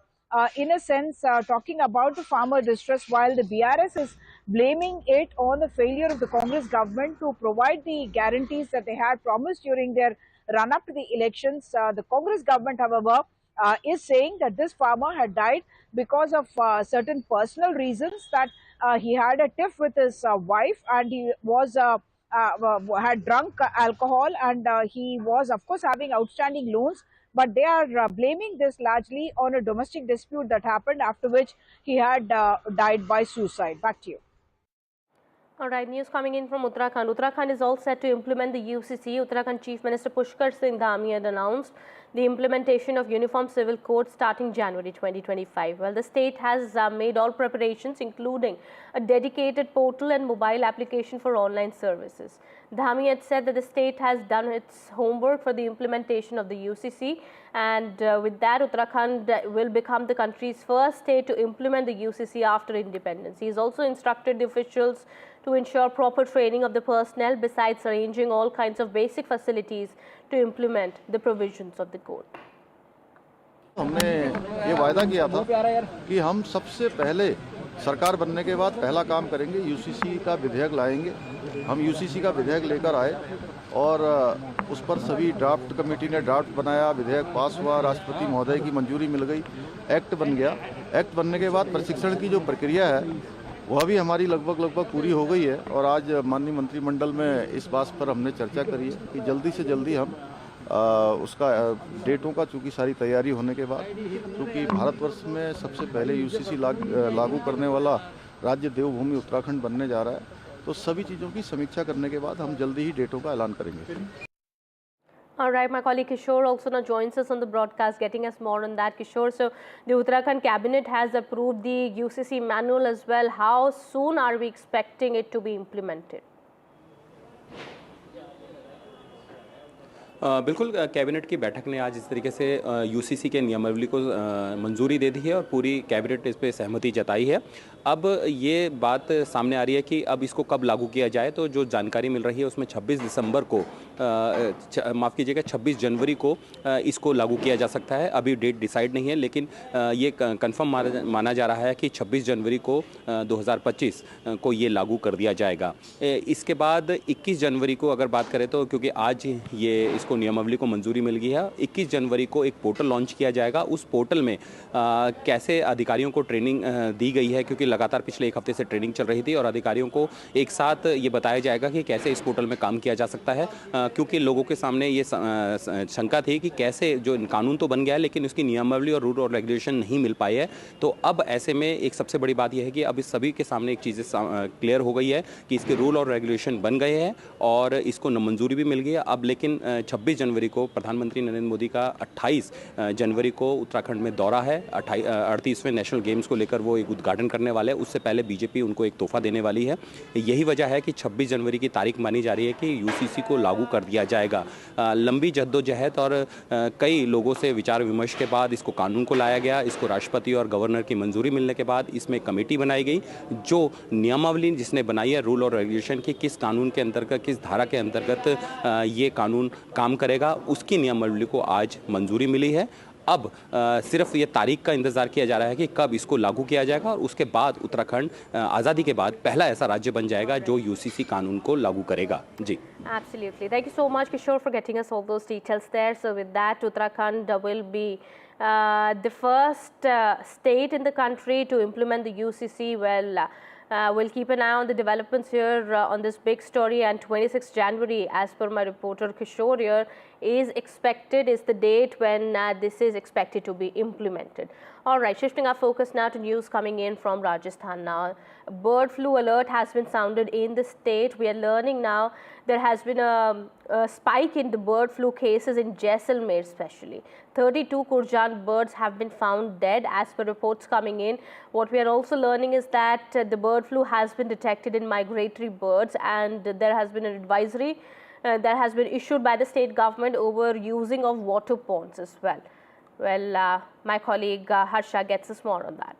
in a sense, talking about the farmer distress, while the BRS is blaming it on the failure of the Congress government to provide the guarantees that they had promised during their run-up to the elections. The Congress government, however, is saying that this farmer had died because of certain personal reasons, that he had a tiff with his wife, and he was had drunk alcohol, and he was of course having outstanding loans, but they are blaming this largely on a domestic dispute that happened, after which he had died by suicide. Back to you. All right, news coming in from Uttarakhand. Uttarakhand is all set to implement the UCC. Uttarakhand Chief Minister Pushkar Singh Dhami had announced the implementation of Uniform Civil Code starting January 2025. Well, the state has made all preparations, including a dedicated portal and mobile application for online services. Dhami had said that the state has done its homework for the implementation of the UCC, and with that, Uttarakhand will become the country's first state to implement the UCC after independence. He has also instructed the officials to ensure proper training of the personnel, besides arranging all kinds of basic facilities to implement the provisions of the code. हमने ये वायदा किया था कि हम सबसे पहले सरकार बनने के बाद पहला काम करेंगे, यूसीसी का विधेयक लाएंगे। हम यूसीसी का विधेयक लेकर आए और उस पर सभी ड्राफ्ट कमेटी ने ड्राफ्ट बनाया, विधेयक पास हुआ, राष्ट्रपति महोदय की मंजूरी मिल गई, एक्ट बन गया। एक्ट बनने के बाद प्रशिक्षण की जो प्रक्रिया है वह भी हमारी लगभग पूरी हो गई है और आज माननीय मंत्रिमंडल में इस बात पर हमने चर्चा करी है कि जल्दी से जल्दी हम उसका डेटों का चूँकि सारी तैयारी होने के बाद, क्योंकि भारतवर्ष में सबसे पहले यूसीसी लागू करने वाला राज्य देवभूमि उत्तराखंड बनने जा रहा है, तो सभी चीज़ों की समीक्षा करने के बाद हम जल्दी ही डेटों का ऐलान करेंगे। All right, my colleague Kishore also now joins us on the broadcast, getting us more on that. Kishore, so the Uttarakhand cabinet has approved the UCC manual as well. How soon are we expecting it to be implemented? बिल्कुल, cabinet की बैठक ने आज इस तरीके से UCC के नियमावली को मंजूरी दे दी है और पूरी कैबिनेट इस पर सहमति जताई है। अब ये बात सामने आ रही है कि अब इसको कब लागू किया जाए, तो जो जानकारी मिल रही है उसमें 26 दिसंबर को माफ़ कीजिएगा 26 जनवरी को इसको लागू किया जा सकता है। अभी डेट डिसाइड नहीं है, लेकिन ये कंफर्म माना जा रहा है कि 26 जनवरी को 2025 को ये लागू कर दिया जाएगा। इसके बाद 21 जनवरी को अगर बात करें तो, क्योंकि आज ये इसको नियमावली को मंजूरी मिल गई है, 21 जनवरी को एक पोर्टल लॉन्च किया जाएगा। उस पोर्टल में कैसे अधिकारियों को ट्रेनिंग दी गई है, क्योंकि लगातार पिछले एक हफ्ते से ट्रेनिंग चल रही थी, और अधिकारियों को एक साथ ये बताया जाएगा कि कैसे इस पोर्टल में काम किया जा सकता है, क्योंकि लोगों के सामने ये शंका थी कि कैसे जो कानून तो बन गया है लेकिन उसकी नियमावली और रूल और रेगुलेशन नहीं मिल पाई है। तो अब ऐसे में एक सबसे बड़ी बात यह है कि अब इस सभी के सामने एक चीज़ें क्लियर हो गई है कि इसके रूल और रेगुलेशन बन गए हैं और इसको मंजूरी भी मिल गई है। अब लेकिन 26 जनवरी को प्रधानमंत्री नरेंद्र मोदी का 28 जनवरी को उत्तराखंड में दौरा है। 38वें नेशनल गेम्स को लेकर वो एक उद्घाटन करने वाले हैं। उससे पहले बीजेपी उनको एक तोहफा देने वाली है। यही वजह है कि 26 जनवरी की तारीख मानी जा रही है कि यूसीसी को लागू कर दिया जाएगा। लंबी जद्दोजहद और कई लोगों से विचार विमर्श के बाद इसको कानून को लाया गया। इसको राष्ट्रपति और गवर्नर की मंजूरी मिलने के बाद इसमें कमेटी बनाई गई जो नियमावली जिसने बनाई है रूल और रेगुलेशन की, किस कानून के अंतर्गत, किस धारा के अंतर्गत ये कानून काम करेगा, उसकी नियमावली को आज मंजूरी मिली है। अब सिर्फ ये तारीख का इंतजार किया जा रहा है कि कब इसको लागू किया जाएगा और उसके बाद उत्तराखंड आज़ादी के बाद पहला ऐसा राज्य बन जाएगा जो यूसीसी कानून को लागू करेगा। जी, Absolutely. Thank you so much, Kishore, for getting us all those details there. So with that, Uttarakhand will be the first state in the country to implement the UCC. We'll keep an eye on the developments here on this big story, and 26 January, as per my reporter Kishore here, is the date when this is expected to be implemented. All right, shifting our focus now to news coming in from Rajasthan now. Bird flu alert has been sounded in the state. We are learning now there has been a spike in the bird flu cases in Jaisalmer especially. 32 Kurjan birds have been found dead as per reports coming in. What we are also learning is that the bird flu has been detected in migratory birds, and there has been an advisory that has been issued by the state government over using of water ponds as well. Well, my colleague Harsha gets us more on that.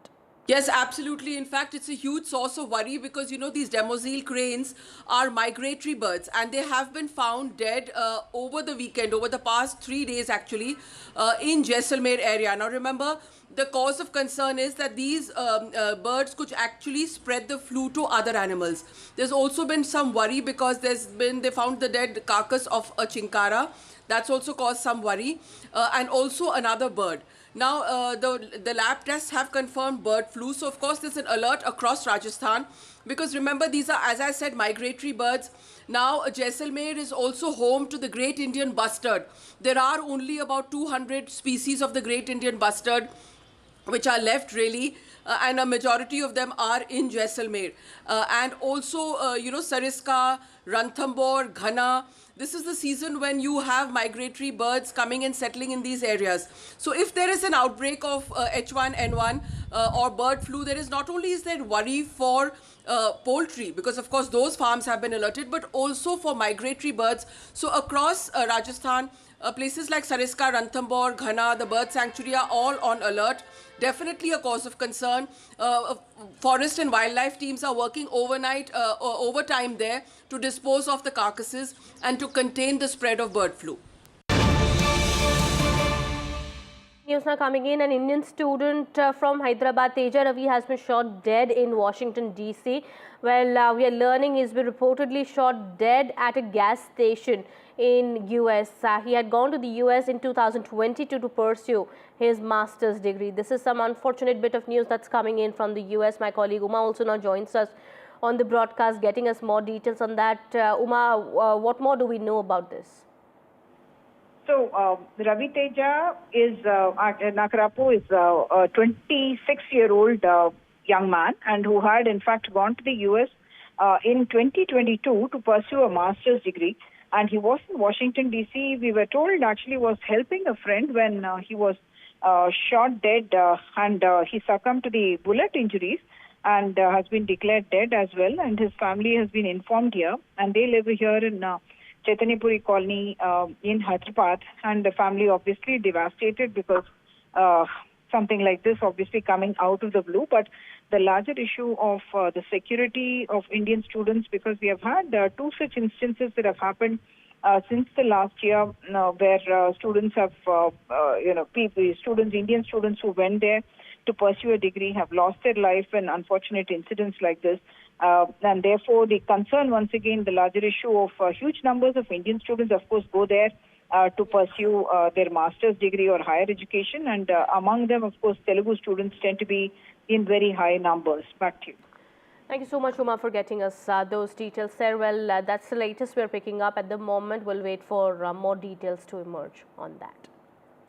Yes, absolutely. In fact, it's a huge source of worry because, you know, these demoiselle cranes are migratory birds and they have been found dead over the weekend, over the past 3 days actually, in Jaisalmer area. Now, remember, the cause of concern is that these birds could actually spread the flu to other animals. There's also been some worry because they found the dead carcass of a chinkara. That's also caused some worry, and also another bird. Now, the lab tests have confirmed bird flu. So, of course, there's an alert across Rajasthan because remember, these are, as I said, migratory birds. Now, Jaisalmer is also home to the Great Indian Bustard. There are only about 200 species of the Great Indian Bustard which are left really, and a majority of them are in Jaisalmer. And also, you know, Sariska, Ranthambore, Ghana. This is the season when you have migratory birds coming and settling in these areas. So if there is an outbreak of H1N1 or bird flu, there is not only is there worry for poultry, because of course those farms have been alerted, but also for migratory birds. So across Rajasthan, places like Sariska, Ranthambore, Ghana, the bird sanctuary are all on alert. Definitely a cause of concern. Forest and wildlife teams are working overtime there to dispose of the carcasses and to contain the spread of bird flu. News now coming in. An Indian student from Hyderabad, Teja Ravi, has been shot dead in Washington, D.C. Well, we are learning he's been reportedly shot dead at a gas station in US. He had gone to the US in 2022 to pursue his master's degree. This is some unfortunate bit of news that's coming in from the US. My colleague Uma also now joins us on the broadcast, getting us more details on that. Uma, what more do we know about this? So, Ravi Teja is, Nakarapu is a 26-year-old young man, and who had in fact gone to the US in 2022 to pursue a master's degree. And he was in Washington, D.C. We were told actually was helping a friend when he was shot dead and he succumbed to the bullet injuries and has been declared dead as well. And his family has been informed here, and they live here in Chaitanyapuri colony in Hyderabad, and the family obviously devastated because something like this obviously coming out of the blue. But the larger issue of the security of Indian students, because we have had two such instances that have happened since the last year, where students have, Indian students who went there to pursue a degree have lost their life in unfortunate incidents like this. And therefore, the concern, once again, the larger issue of huge numbers of Indian students, of course, go there to pursue their master's degree or higher education. And among them, of course, Telugu students tend to be in very high numbers. Back to you. Thank you so much, Uma, for getting us those details there. Well, that's the latest we're picking up at the moment. We'll wait for more details to emerge on that.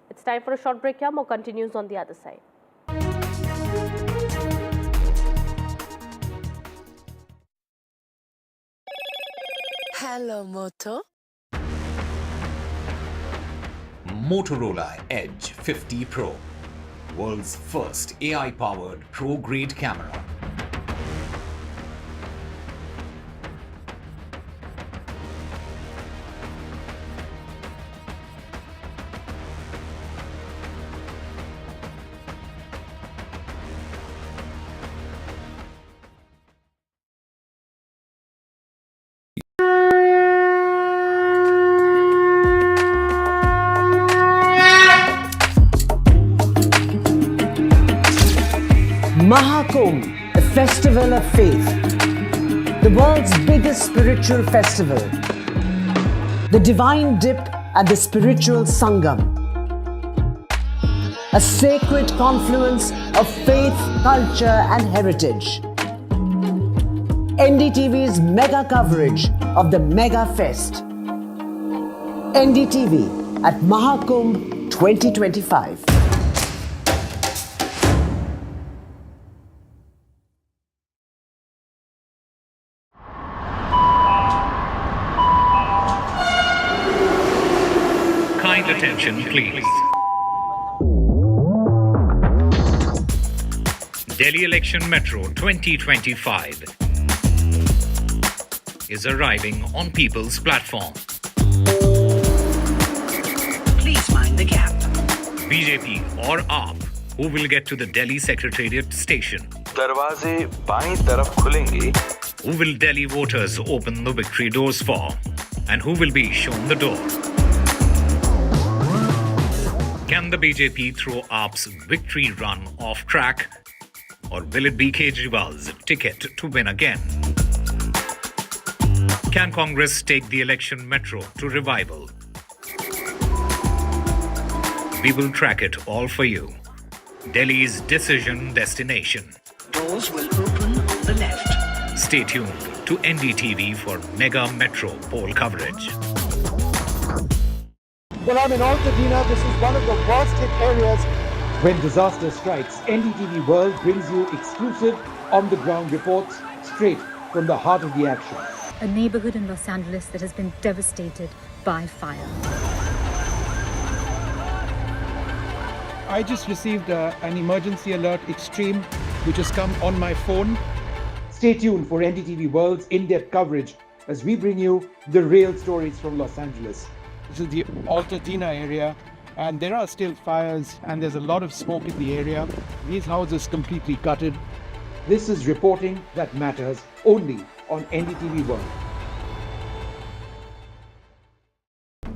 It's time for a short break here. More continues on the other side. Hello, Moto. Motorola Edge 50 Pro, world's first AI-powered pro-grade camera. Mahakumbh, the festival of faith, the world's biggest spiritual festival, the divine dip at the spiritual Sangam, a sacred confluence of faith, culture and heritage. NDTV's mega coverage of the Mega Fest. NDTV at Mahakumbh 2025. Kind attention, please. Delhi Election Metro 2025 is arriving on People's Platform. Please mind the gap. BJP or AAP, who will get to the Delhi Secretariat station? दरवाजे बाईं तरफ खुलेंगे. Who will Delhi voters open the victory doors for? And who will be shown the door? Can the BJP throw AAP's victory run off track? Or will it be Kejriwal's ticket to win again? Can Congress take the election metro to revival? We will track it all for you. Delhi's decision destination. Doors will open on the left. Stay tuned to NDTV for Mega Metro poll coverage. Well, I'm in Altadena. This is one of the worst hit areas. When disaster strikes, NDTV World brings you exclusive on-the-ground reports straight from the heart of the action. A neighborhood in Los Angeles that has been devastated by fire. I just received an emergency alert extreme, which has come on my phone. Stay tuned for NDTV World's in-depth coverage as we bring you the real stories from Los Angeles. This is the Altadena area, and there are still fires, and there's a lot of smoke in the area. These houses completely gutted. This is reporting that matters only on NDTV World.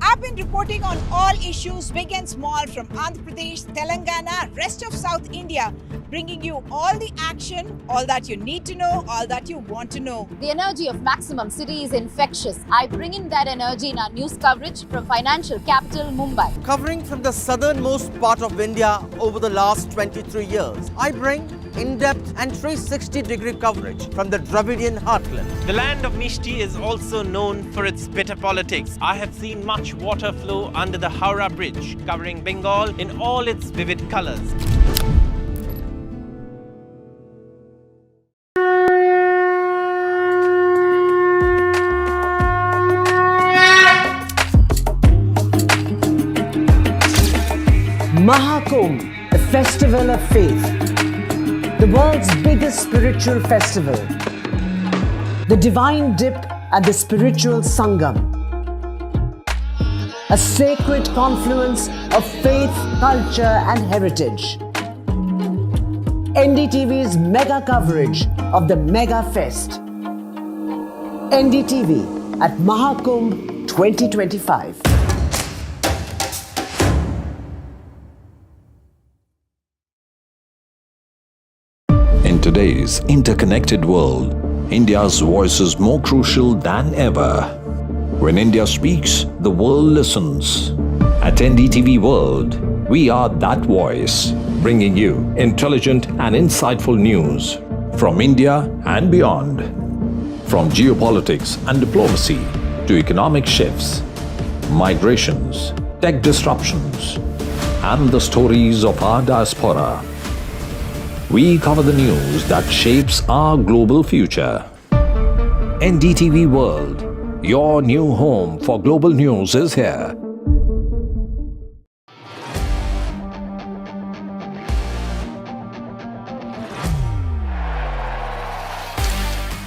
I've been reporting reporting on all issues big and small from Andhra Pradesh, Telangana, rest of South India, bringing you all the action, all that you need to know, all that you want to know. The energy of Maximum City is infectious. I bring in that energy in our news coverage from financial capital Mumbai. Covering from the southernmost part of India over the last 23 years, I bring in-depth and 360-degree coverage from the Dravidian heartland. The land of Mishti is also known for its bitter politics. I have seen much water flow under the Howrah Bridge, covering Bengal in all its vivid colors. Mahakumbh, the festival of faith, the world's biggest spiritual festival, the divine dip at the spiritual Sangam, a sacred confluence of faith, culture and heritage. NDTV's mega coverage of the Mega Fest. NDTV at Mahakumbh 2025. In today's interconnected world, India's voice is more crucial than ever. When India speaks, the world listens. At NDTV World, we are that voice, bringing you intelligent and insightful news from India and beyond. From geopolitics and diplomacy to economic shifts, migrations, tech disruptions, and the stories of our diaspora. We cover the news that shapes our global future. NDTV World, your new home for global news is here.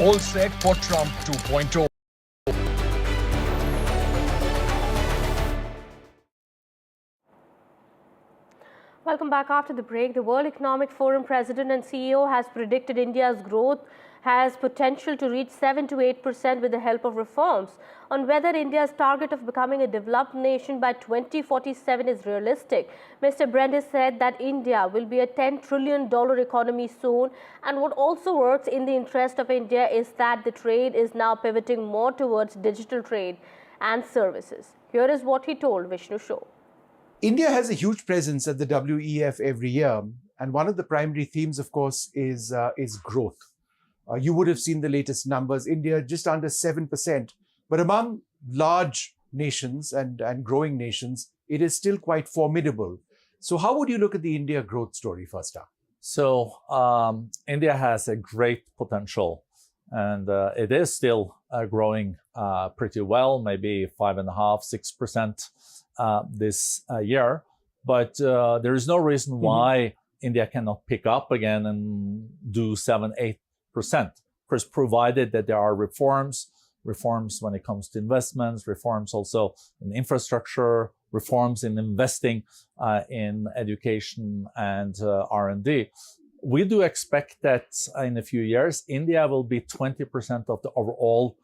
All set for Trump 2.0. Welcome back after the break. The World Economic Forum President and CEO has predicted India's growth has potential to reach 7 to 8% with the help of reforms. On whether India's target of becoming a developed nation by 2047 is realistic, Mr. Brendis said that India will be a $10 trillion economy soon, and what also works in the interest of India is that the trade is now pivoting more towards digital trade and services. Here is what he told Vishnu Show. India has a huge presence at the WEF every year, and one of the primary themes, of course, is growth. You would have seen the latest numbers. India just under 7%, but among large nations and growing nations, it is still quite formidable. So how would you look at the India growth story first up? So India has a great potential, and it is still growing pretty well, maybe 5.5–6%. This year, but there is no reason why India cannot pick up again and do 7–8%. Of course, provided that there are reforms when it comes to investments, reforms also in infrastructure, reforms in investing in education and R&D. We do expect that in a few years, India will be 20% of the overall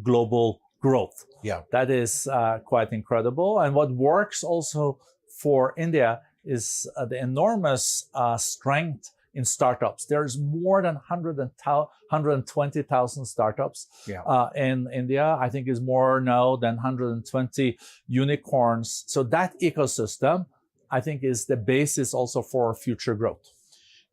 global growth. Yeah, that is quite incredible. And what works also for India is the enormous strength in startups. There's more than 120,000 startups in India. I think is more now than 120 unicorns. So that ecosystem, I think, is the basis also for future growth.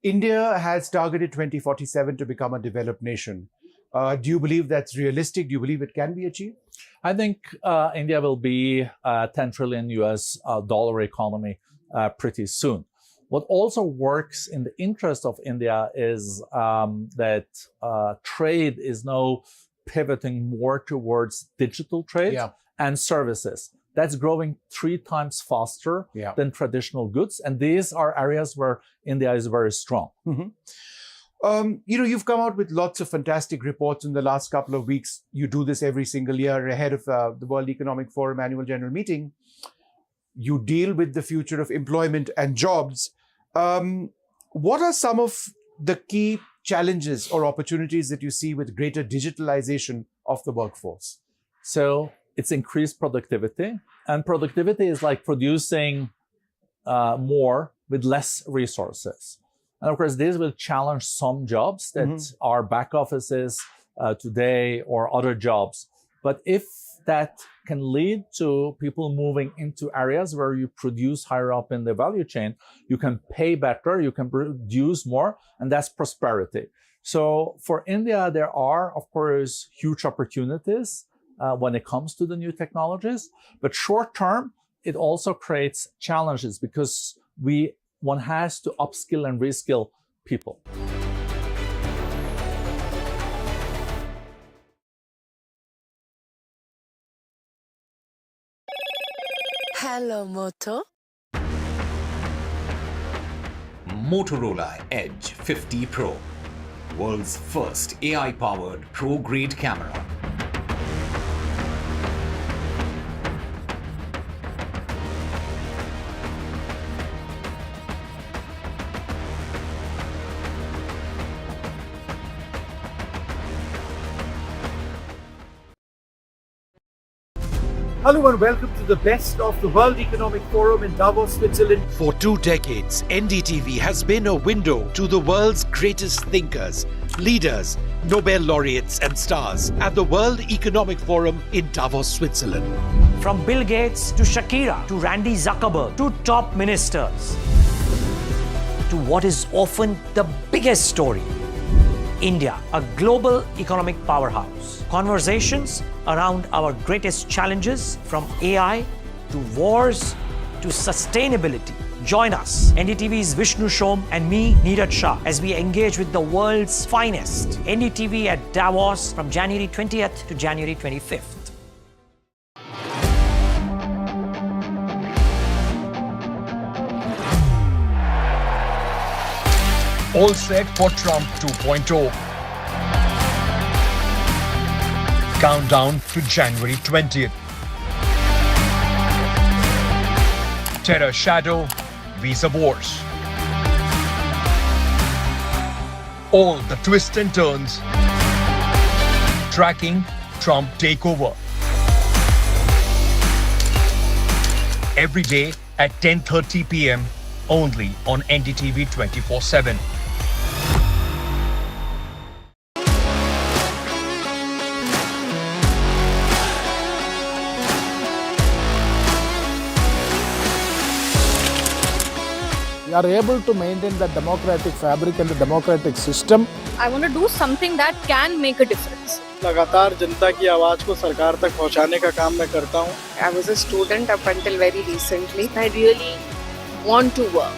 India has targeted 2047 to become a developed nation. Do you believe that's realistic? Do you believe it can be achieved? I think India will be a $10 trillion economy pretty soon. What also works in the interest of India is that trade is now pivoting more towards digital trade and services. That's growing 3 times faster than traditional goods. And these are areas where India is very strong. You've come out with lots of fantastic reports in the last couple of weeks. You do this every single year ahead of the World Economic Forum Annual General Meeting. You deal with the future of employment and jobs. What are some of the key challenges or opportunities that you see with greater digitalization of the workforce? So it's increased productivity And productivity is like producing more with less resources. And of course, this will challenge some jobs that are back offices today or other jobs. But if that can lead to people moving into areas where you produce higher up in the value chain, you can pay better, you can produce more, and that's prosperity. So for India, there are, of course, huge opportunities when it comes to the new technologies. But short term, it also creates challenges because one has to upskill and reskill people. Hello, Moto. Motorola Edge 50 Pro, world's first AI-powered pro-grade camera. Hello and welcome to the best of the World Economic Forum in Davos, Switzerland. For 2 decades, NDTV has been a window to the world's greatest thinkers, leaders, Nobel laureates and stars at the World Economic Forum in Davos, Switzerland. From Bill Gates to Shakira to Randy Zuckerberg to top ministers to what is often the biggest story, India, a global economic powerhouse. Conversations around our greatest challenges from AI to wars to sustainability. Join us, NDTV's Vishnu Shom and me, Neeraj Shah, as we engage with the world's finest. NDTV at Davos from January 20th to January 25th. All set for Trump 2.0. Countdown to January 20th. Terror shadow, visa wars. All the twists and turns. Tracking Trump takeover. Every day at 10:30 p.m. only on NDTV 24/7. We are able to maintain the democratic fabric and the democratic system. I want to do something that can make a difference. लगातार जनता की आवाज को सरकार तक पहुंचाने का काम मैं करता हूं. I was a student up until very recently. I really want to work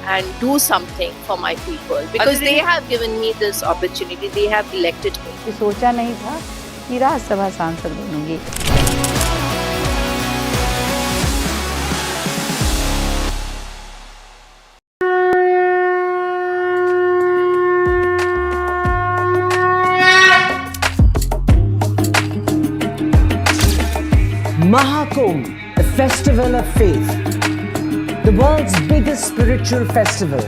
and do something for my people because they have given me this opportunity. They have elected me. सोचा नहीं था कि राज्यसभा सांसद बनूंगी. Mahakumbh, a festival of faith, the world's biggest spiritual festival,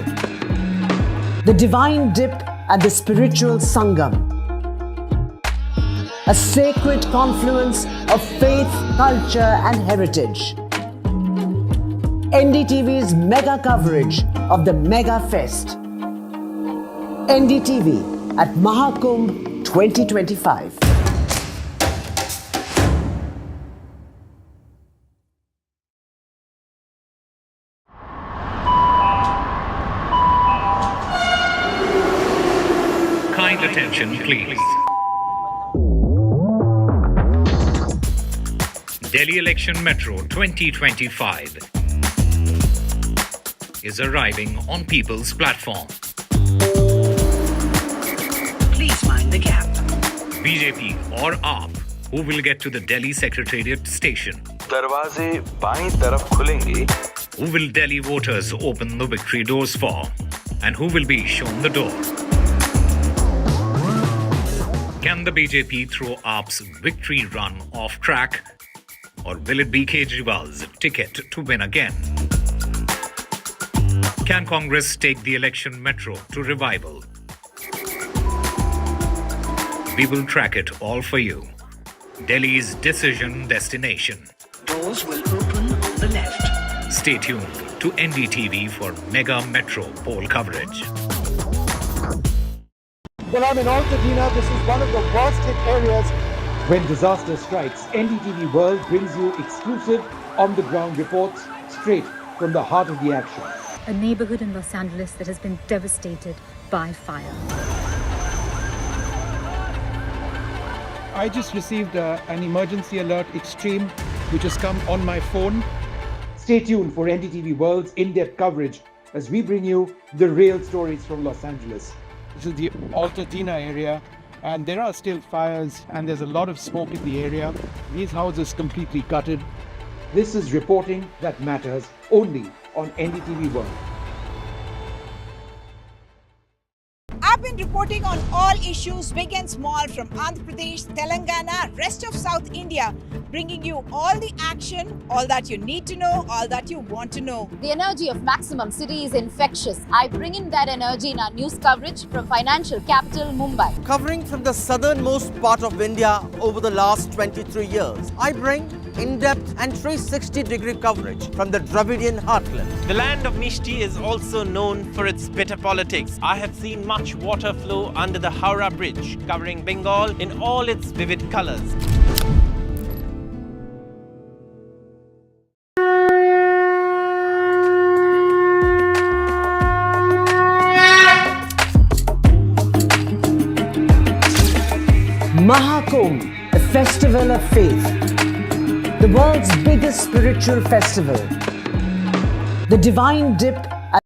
the divine dip at the spiritual Sangam, a sacred confluence of faith, culture and heritage. NDTV's mega coverage of the Mega Fest. NDTV at Mahakumbh 2025. Kind attention, please. Delhi Election Metro 2025 is arriving on people's platform. Please mind the gap. BJP or AAP, who will get to the Delhi Secretariat station? दरवाजे बाईं तरफ खुलेंगे. Who will Delhi voters open the victory doors for? And who will be shown the door? Can the BJP throw AAP's victory run off track? Or will it be Kejriwal's ticket to win again? Can Congress take the election metro to revival? We will track it all for you. Delhi's decision destination. Doors will open on the left. Stay tuned to NDTV for Mega Metro poll coverage. Well, I'm in Altadena. This is one of the worst hit areas. When disaster strikes, NDTV World brings you exclusive on-the-ground reports straight from the heart of the action. A neighborhood in Los Angeles that has been devastated by fire. I just received an emergency alert extreme, which has come on my phone. Stay tuned for NDTV World's in-depth coverage as we bring you the real stories from Los Angeles. This is the Altadena area, and there are still fires, and there's a lot of smoke in the area. These houses completely gutted. This is reporting that matters only on NDTV World. I've been reporting on all issues, big and small, from Andhra Pradesh, Telangana, rest of South India, bringing you all the action, all that you need to know, all that you want to know. The energy of Maximum City is infectious. I bring in that energy in our news coverage from financial capital Mumbai. Covering from the southernmost part of India over the last 23 years, I bring in-depth and 360-degree coverage from the Dravidian heartland. The land of Mishti is also known for its bitter politics. I have seen much water flow under the Howrah Bridge, covering Bengal in all its vivid colors. Mahakumbh, a festival of faith, the world's biggest spiritual festival. The divine dip at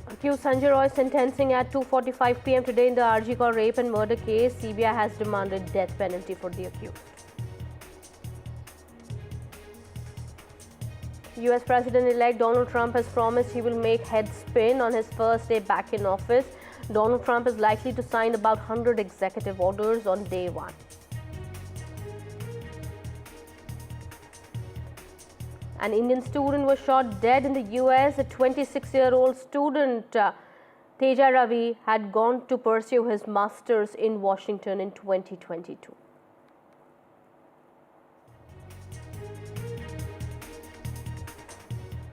Accused Sanjay Roy sentencing at 2:45 p.m. today in the RG rape and murder case. CBI has demanded death penalty for the accused. US President-elect Donald Trump has promised he will make heads spin on his first day back in office. Donald Trump is likely to sign about 100 executive orders on day one. An Indian student was shot dead in the US. A 26-year-old student, Teja Ravi, had gone to pursue his master's in Washington in 2022.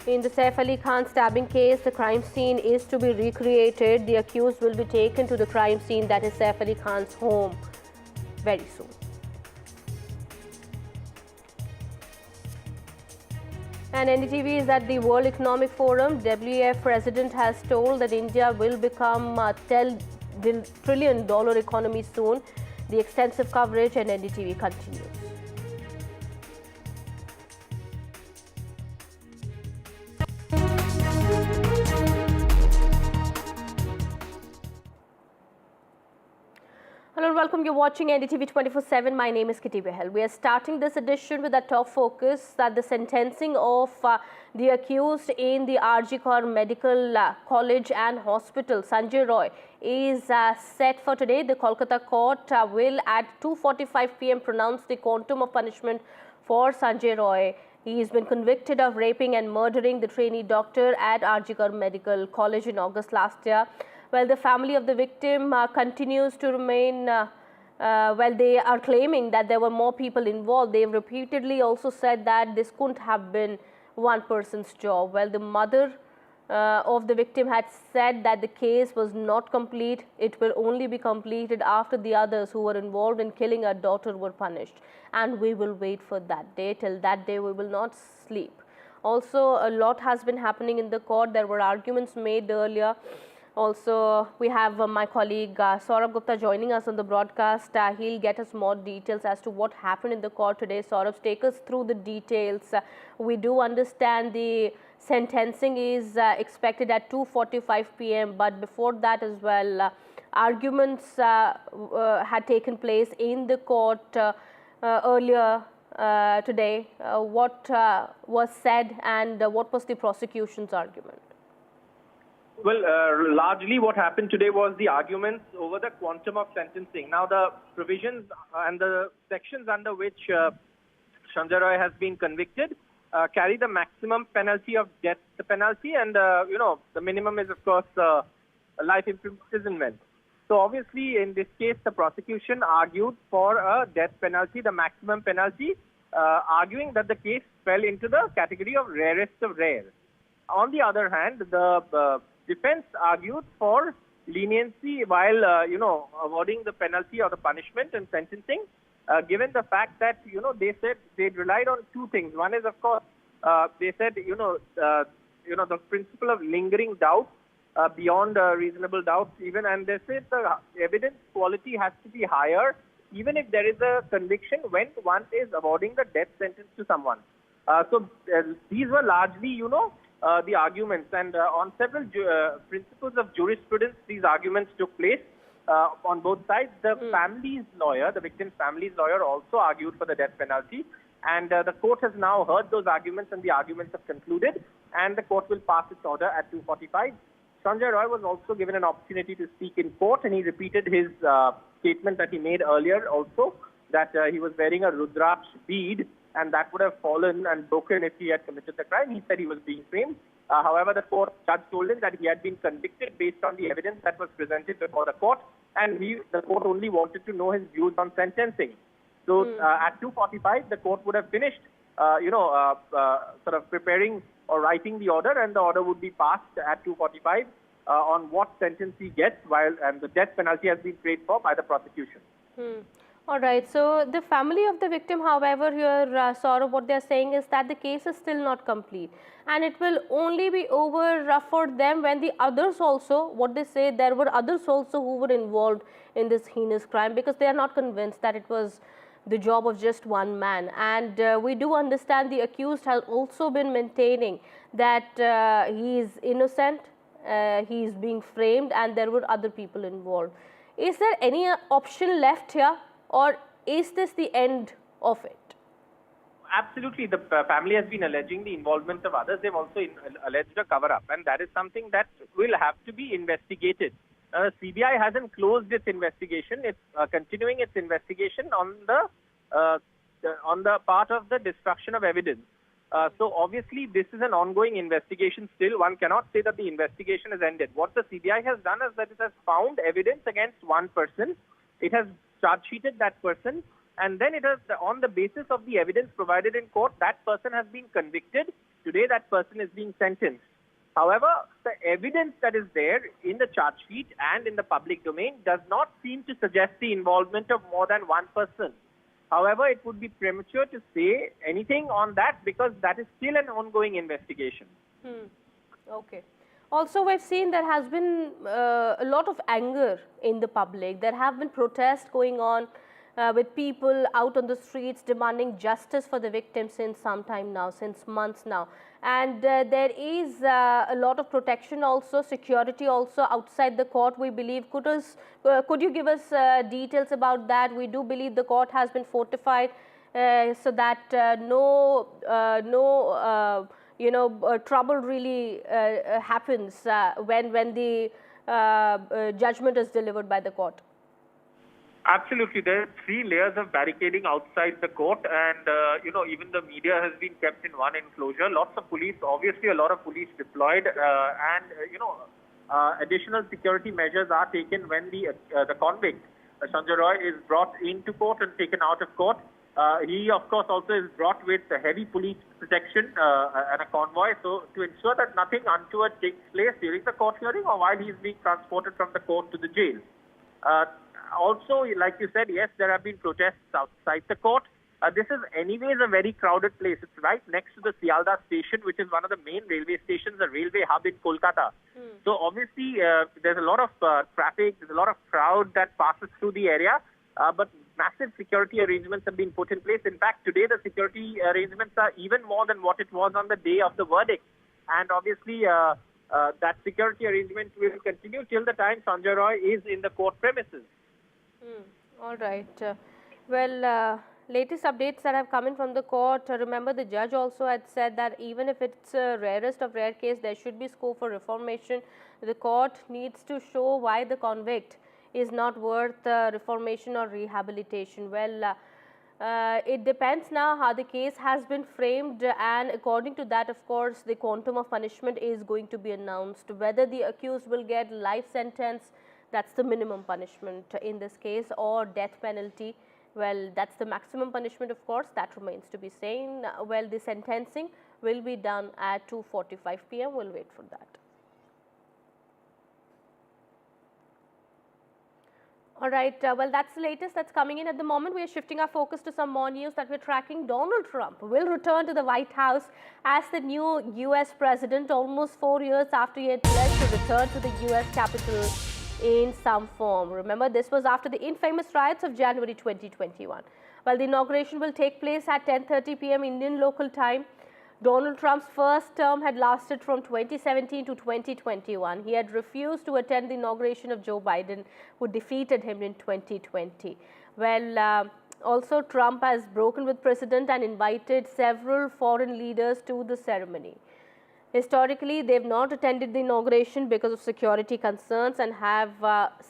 In the Saif Ali Khan stabbing case, the crime scene is to be recreated. The accused will be taken to the crime scene, that is Saif Ali Khan's home, very soon. And NDTV is at the World Economic Forum. WEF president has told that India will become a $10 trillion economy soon. The extensive coverage and NDTV continues. Hello and welcome. You're watching NDTV 24/7. My name is Kitty Behel. We are starting this edition with a top focus that the sentencing of the accused in the RG Medical College and Hospital, Sanjay Roy, is set for today. The Kolkata court will at 2:45 p.m. pronounce the quantum of punishment for Sanjay Roy. He has been convicted of raping and murdering the trainee doctor at RG Medical College in August last year. Well, the family of the victim continues to remain, they are claiming that there were more people involved. They've repeatedly also said that this couldn't have been one person's job. Well, the mother of the victim had said that the case was not complete. It will only be completed after the others who were involved in killing her daughter were punished. And we will wait for that day. Till that day, we will not sleep. Also, a lot has been happening in the court. There were arguments made earlier. Also, we have my colleague Saurabh Gupta joining us on the broadcast. He'll get us more details as to what happened in the court today. Saurabh, take us through the details. We do understand the sentencing is expected at 2:45 p.m. But before that as well, arguments had taken place in the court earlier today. What was said and what was the prosecution's argument? Well, largely what happened today was the arguments over the quantum of sentencing. Now, the provisions and the sections under which Sanjay Roy has been convicted carry the maximum penalty of death penalty, and the minimum is, of course, life imprisonment. So obviously, in this case, the prosecution argued for a death penalty, the maximum penalty, arguing that the case fell into the category of rarest of rare. On the other hand, the defense argued for leniency while, awarding the penalty or the punishment and sentencing, given the fact that, they said they relied on two things. One is, of course, they said, the principle of lingering doubt, beyond reasonable doubt even, and they said the evidence quality has to be higher even if there is a conviction when one is awarding the death sentence to someone. So these were largely, the arguments, and on several principles of jurisprudence, these arguments took place on both sides. The family's lawyer, the victim's family's lawyer, also argued for the death penalty, and the court has now heard those arguments, and the arguments have concluded, and the court will pass its order at 2:45. Sanjay Roy was also given an opportunity to speak in court, and he repeated his statement that he made earlier also, that he was wearing a Rudraksh bead, and that would have fallen and broken if he had committed the crime. He said he was being framed. However, the court judge told him that he had been convicted based on the evidence that was presented before the court, and the court only wanted to know his views on sentencing. So at 2:45, the court would have finished, sort of preparing or writing the order, and the order would be passed at 2:45 on what sentence he gets, and the death penalty has been prayed for by the prosecution. All right. So the family of the victim, however, here, Saurabh, what they are saying is that the case is still not complete, and it will only be over for them when the others also, what they say, there were others also who were involved in this heinous crime, because they are not convinced that it was the job of just one man. And we do understand the accused has also been maintaining that he is innocent, he is being framed, and there were other people involved. Is there any option left here, or is this the end of it? Absolutely. The family has been alleging the involvement of others. They've also alleged a cover-up, and that is something that will have to be investigated. CBI hasn't closed its investigation. It's continuing its investigation on the part of the destruction of evidence. So obviously, this is an ongoing investigation still. One cannot say that the investigation has ended. What the CBI has done is that it has found evidence against one person. It has charge-sheeted that person, and then it has, on the basis of the evidence provided in court, that person has been convicted. Today, that person is being sentenced. However, the evidence that is there in the charge sheet and in the public domain does not seem to suggest the involvement of more than one person. However, it would be premature to say anything on that because that is still an ongoing investigation. Okay. Also, we've seen there has been a lot of anger in the public. There have been protests going on with people out on the streets demanding justice for the victims since some time now, since months now. And there is a lot of protection also, security also outside the court, we believe. Could you give us details about that? We do believe the court has been fortified so that trouble really happens when the judgment is delivered by the court. Absolutely. There are 3 layers of barricading outside the court, and even the media has been kept in one enclosure. Lots of police, obviously a lot of police deployed, and additional security measures are taken when the convict, Sanjay Roy, is brought into court and taken out of court. He, of course, also is brought with heavy police protection and a convoy, so to ensure that nothing untoward takes place during the court hearing or while he is being transported from the court to the jail. Also, like you said, yes, there have been protests outside the court. This is anyways a very crowded place. It's right next to the Sialda station, which is one of the main railway stations, a railway hub in Kolkata. So obviously, there's a lot of traffic, there's a lot of crowd that passes through the area, but massive security arrangements have been put in place. In fact, today the security arrangements are even more than what it was on the day of the verdict. And obviously, that security arrangement will continue till the time Sanjay Roy is in the court premises. All right. Latest updates that have come in from the court. Remember, the judge also had said that even if it's a rarest of rare case, there should be scope for reformation. The court needs to show why the convict is not worth reformation or rehabilitation. It depends now how the case has been framed, and according to that, of course, the quantum of punishment is going to be announced. Whether the accused will get life sentence, that's the minimum punishment in this case, or death penalty, well, that's the maximum punishment, of course, that remains to be seen. Well, the sentencing will be done at 2:45 p.m. We'll wait for that. All right, well, that's the latest that's coming in at the moment. We are shifting our focus to some more news that we're tracking. Donald Trump will return to the White House as the new U.S. president almost 4 years after he had pledged to return to the U.S. Capitol in some form. Remember, this was after the infamous riots of January 2021. Well, the inauguration will take place at 10:30 p.m. Indian local time. Donald Trump's first term had lasted from 2017 to 2021. He had refused to attend the inauguration of Joe Biden, who defeated him in 2020. Well, also Trump has broken with precedent and invited several foreign leaders to the ceremony. Historically, they have not attended the inauguration because of security concerns and have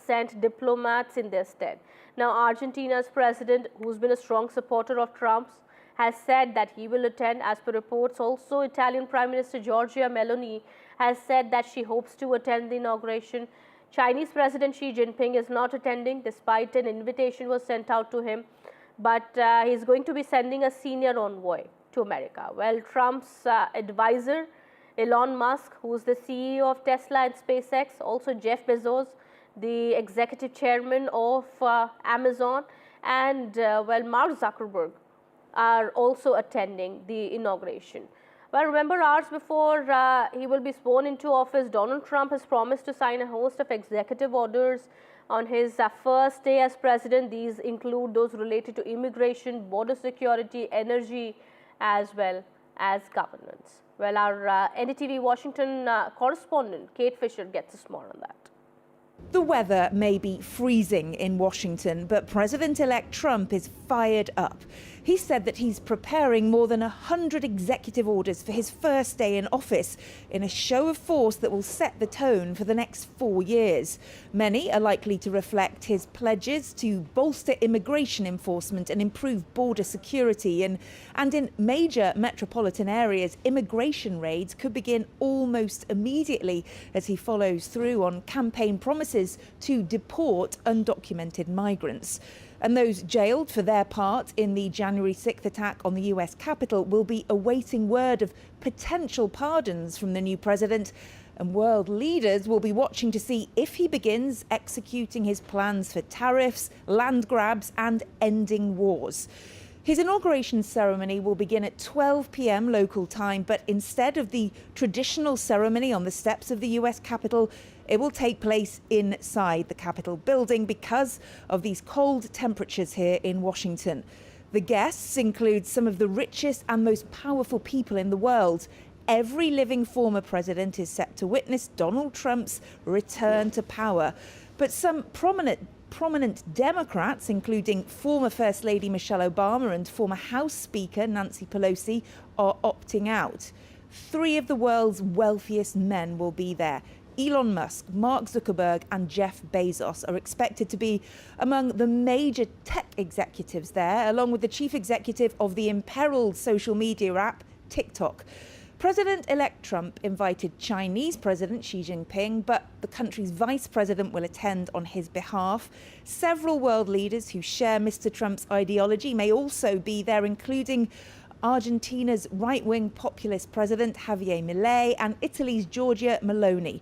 sent diplomats in their stead. Now, Argentina's president, who's been a strong supporter of Trump's, has said that he will attend. As per reports, also Italian Prime Minister Giorgia Meloni has said that she hopes to attend the inauguration. Chinese President Xi Jinping is not attending despite an invitation was sent out to him, but he's going to be sending a senior envoy to America. Well, Trump's advisor Elon Musk, who's the CEO of Tesla and SpaceX, also Jeff Bezos, the executive chairman of Amazon, and well, Mark Zuckerberg are also attending the inauguration. Well, remember, hours before he will be sworn into office, Donald Trump has promised to sign a host of executive orders on his first day as president. These include those related to immigration, border security, energy, as well as governance. Well, our NDTV Washington correspondent Kate Fisher gets us more on that. The weather may be freezing in Washington, but President-elect Trump is fired up. He said that he's preparing more than 100 executive orders for his first day in office in a show of force that will set the tone for the next 4 years. Many are likely to reflect his pledges to bolster immigration enforcement and improve border security. And in major metropolitan areas, immigration raids could begin almost immediately as he follows through on campaign promises to deport undocumented migrants. And those jailed for their part in the January 6th attack on the US Capitol will be awaiting word of potential pardons from the new president. And world leaders will be watching to see if he begins executing his plans for tariffs, land grabs, and ending wars. His inauguration ceremony will begin at 12 p.m. local time, but instead of the traditional ceremony on the steps of the US Capitol, it will take place inside the Capitol building because of these cold temperatures here in Washington. The guests include some of the richest and most powerful people in the world. Every living former president is set to witness Donald Trump's return to power. But some prominent Democrats, including former First Lady Michelle Obama and former House Speaker Nancy Pelosi, are opting out. 3 of the world's wealthiest men will be there. Elon Musk, Mark Zuckerberg and Jeff Bezos are expected to be among the major tech executives there, along with the chief executive of the imperiled social media app TikTok. President-elect Trump invited Chinese President Xi Jinping, but the country's vice president will attend on his behalf. Several world leaders who share Mr. Trump's ideology may also be there, including Argentina's right-wing populist president Javier Milei and Italy's Giorgia Meloni.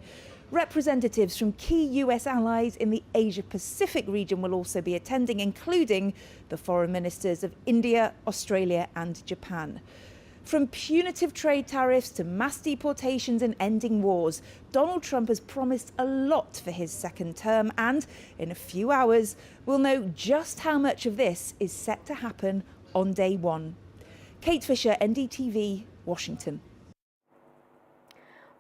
Representatives from key US allies in the Asia-Pacific region will also be attending, including the foreign ministers of India, Australia and Japan. From punitive trade tariffs to mass deportations and ending wars, Donald Trump has promised a lot for his second term, and in a few hours we'll know just how much of this is set to happen on day one. Kate Fisher, NDTV, Washington.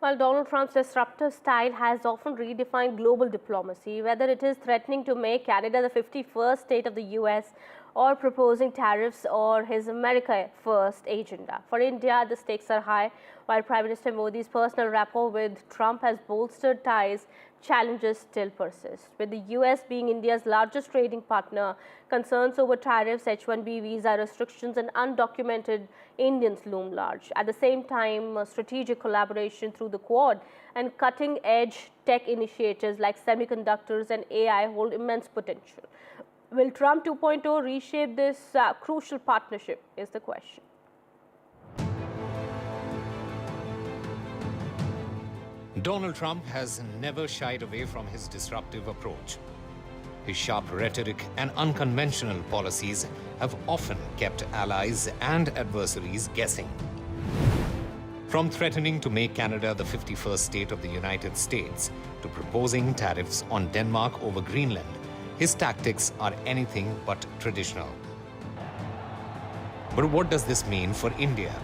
Well, Donald Trump's disruptive style has often redefined global diplomacy, whether it is threatening to make Canada the 51st state of the US or proposing tariffs or his America First agenda. For India, the stakes are high. While Prime Minister Modi's personal rapport with Trump has bolstered ties, challenges still persist. With the US being India's largest trading partner, concerns over tariffs, H-1B visa restrictions and undocumented Indians loom large. At the same time, strategic collaboration through the Quad and cutting-edge tech initiatives like semiconductors and AI hold immense potential. Will Trump 2.0 reshape this crucial partnership is the question. Donald Trump has never shied away from his disruptive approach. His sharp rhetoric and unconventional policies have often kept allies and adversaries guessing. From threatening to make Canada the 51st state of the United States to proposing tariffs on Denmark over Greenland, his tactics are anything but traditional. But what does this mean for India?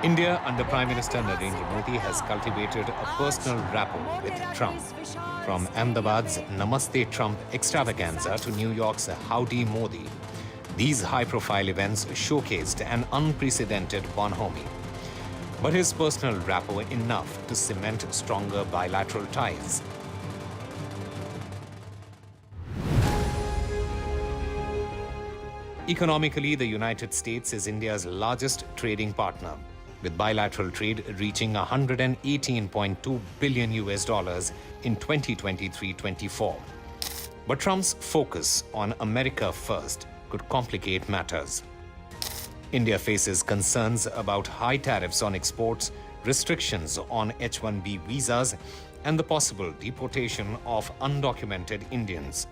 India, under Prime Minister Narendra Modi, has cultivated a personal rapport with Trump. From Ahmedabad's Namaste Trump extravaganza to New York's Howdy Modi, these high-profile events showcased an unprecedented bonhomie. But is personal rapport enough to cement stronger bilateral ties? Economically, the United States is India's largest trading partner, with bilateral trade reaching $118.2 billion in 2023-24. But Trump's focus on America First could complicate matters. India faces concerns about high tariffs on exports, restrictions on H-1B visas, and the possible deportation of undocumented Indians.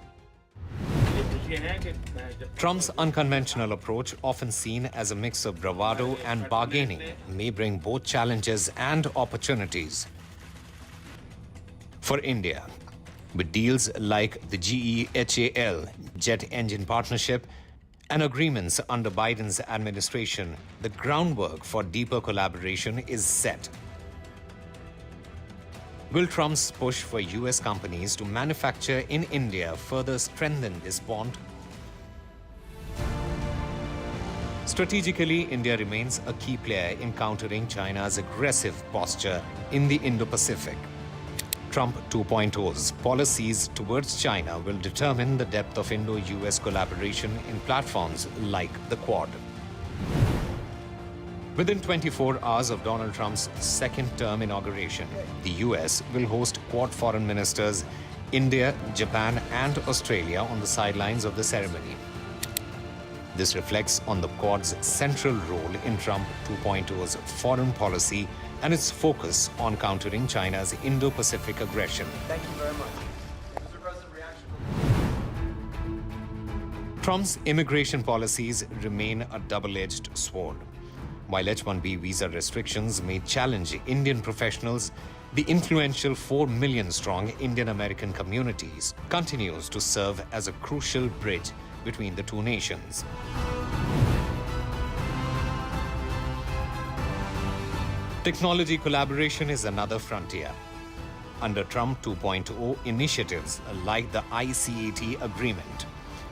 Trump's unconventional approach, often seen as a mix of bravado and bargaining, may bring both challenges and opportunities. For India, with deals like the GE-HAL jet engine partnership and agreements under Biden's administration, the groundwork for deeper collaboration is set. Will Trump's push for US companies to manufacture in India further strengthen this bond? Strategically, India remains a key player in countering China's aggressive posture in the Indo-Pacific. Trump 2.0's policies towards China will determine the depth of Indo-US collaboration in platforms like the Quad. Within 24 hours of Donald Trump's second-term inauguration, the US will host Quad foreign ministers, India, Japan, and Australia on the sidelines of the ceremony. This reflects on the Quad's central role in Trump 2.0's foreign policy and its focus on countering China's Indo-Pacific aggression. Thank you very much. Mr. President, reaction? Trump's immigration policies remain a double-edged sword. While H-1B visa restrictions may challenge Indian professionals, the influential 4 million-strong Indian-American communities continues to serve as a crucial bridge between the two nations. Technology collaboration is another frontier. Under Trump 2.0, initiatives like the ICAT agreement,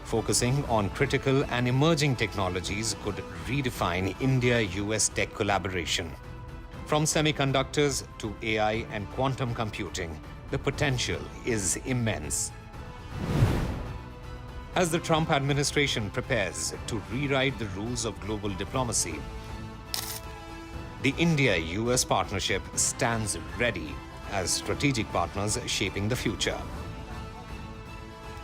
focusing on critical and emerging technologies, could redefine India-US tech collaboration. From semiconductors to AI and quantum computing, the potential is immense. As the Trump administration prepares to rewrite the rules of global diplomacy, the India-US partnership stands ready as strategic partners shaping the future.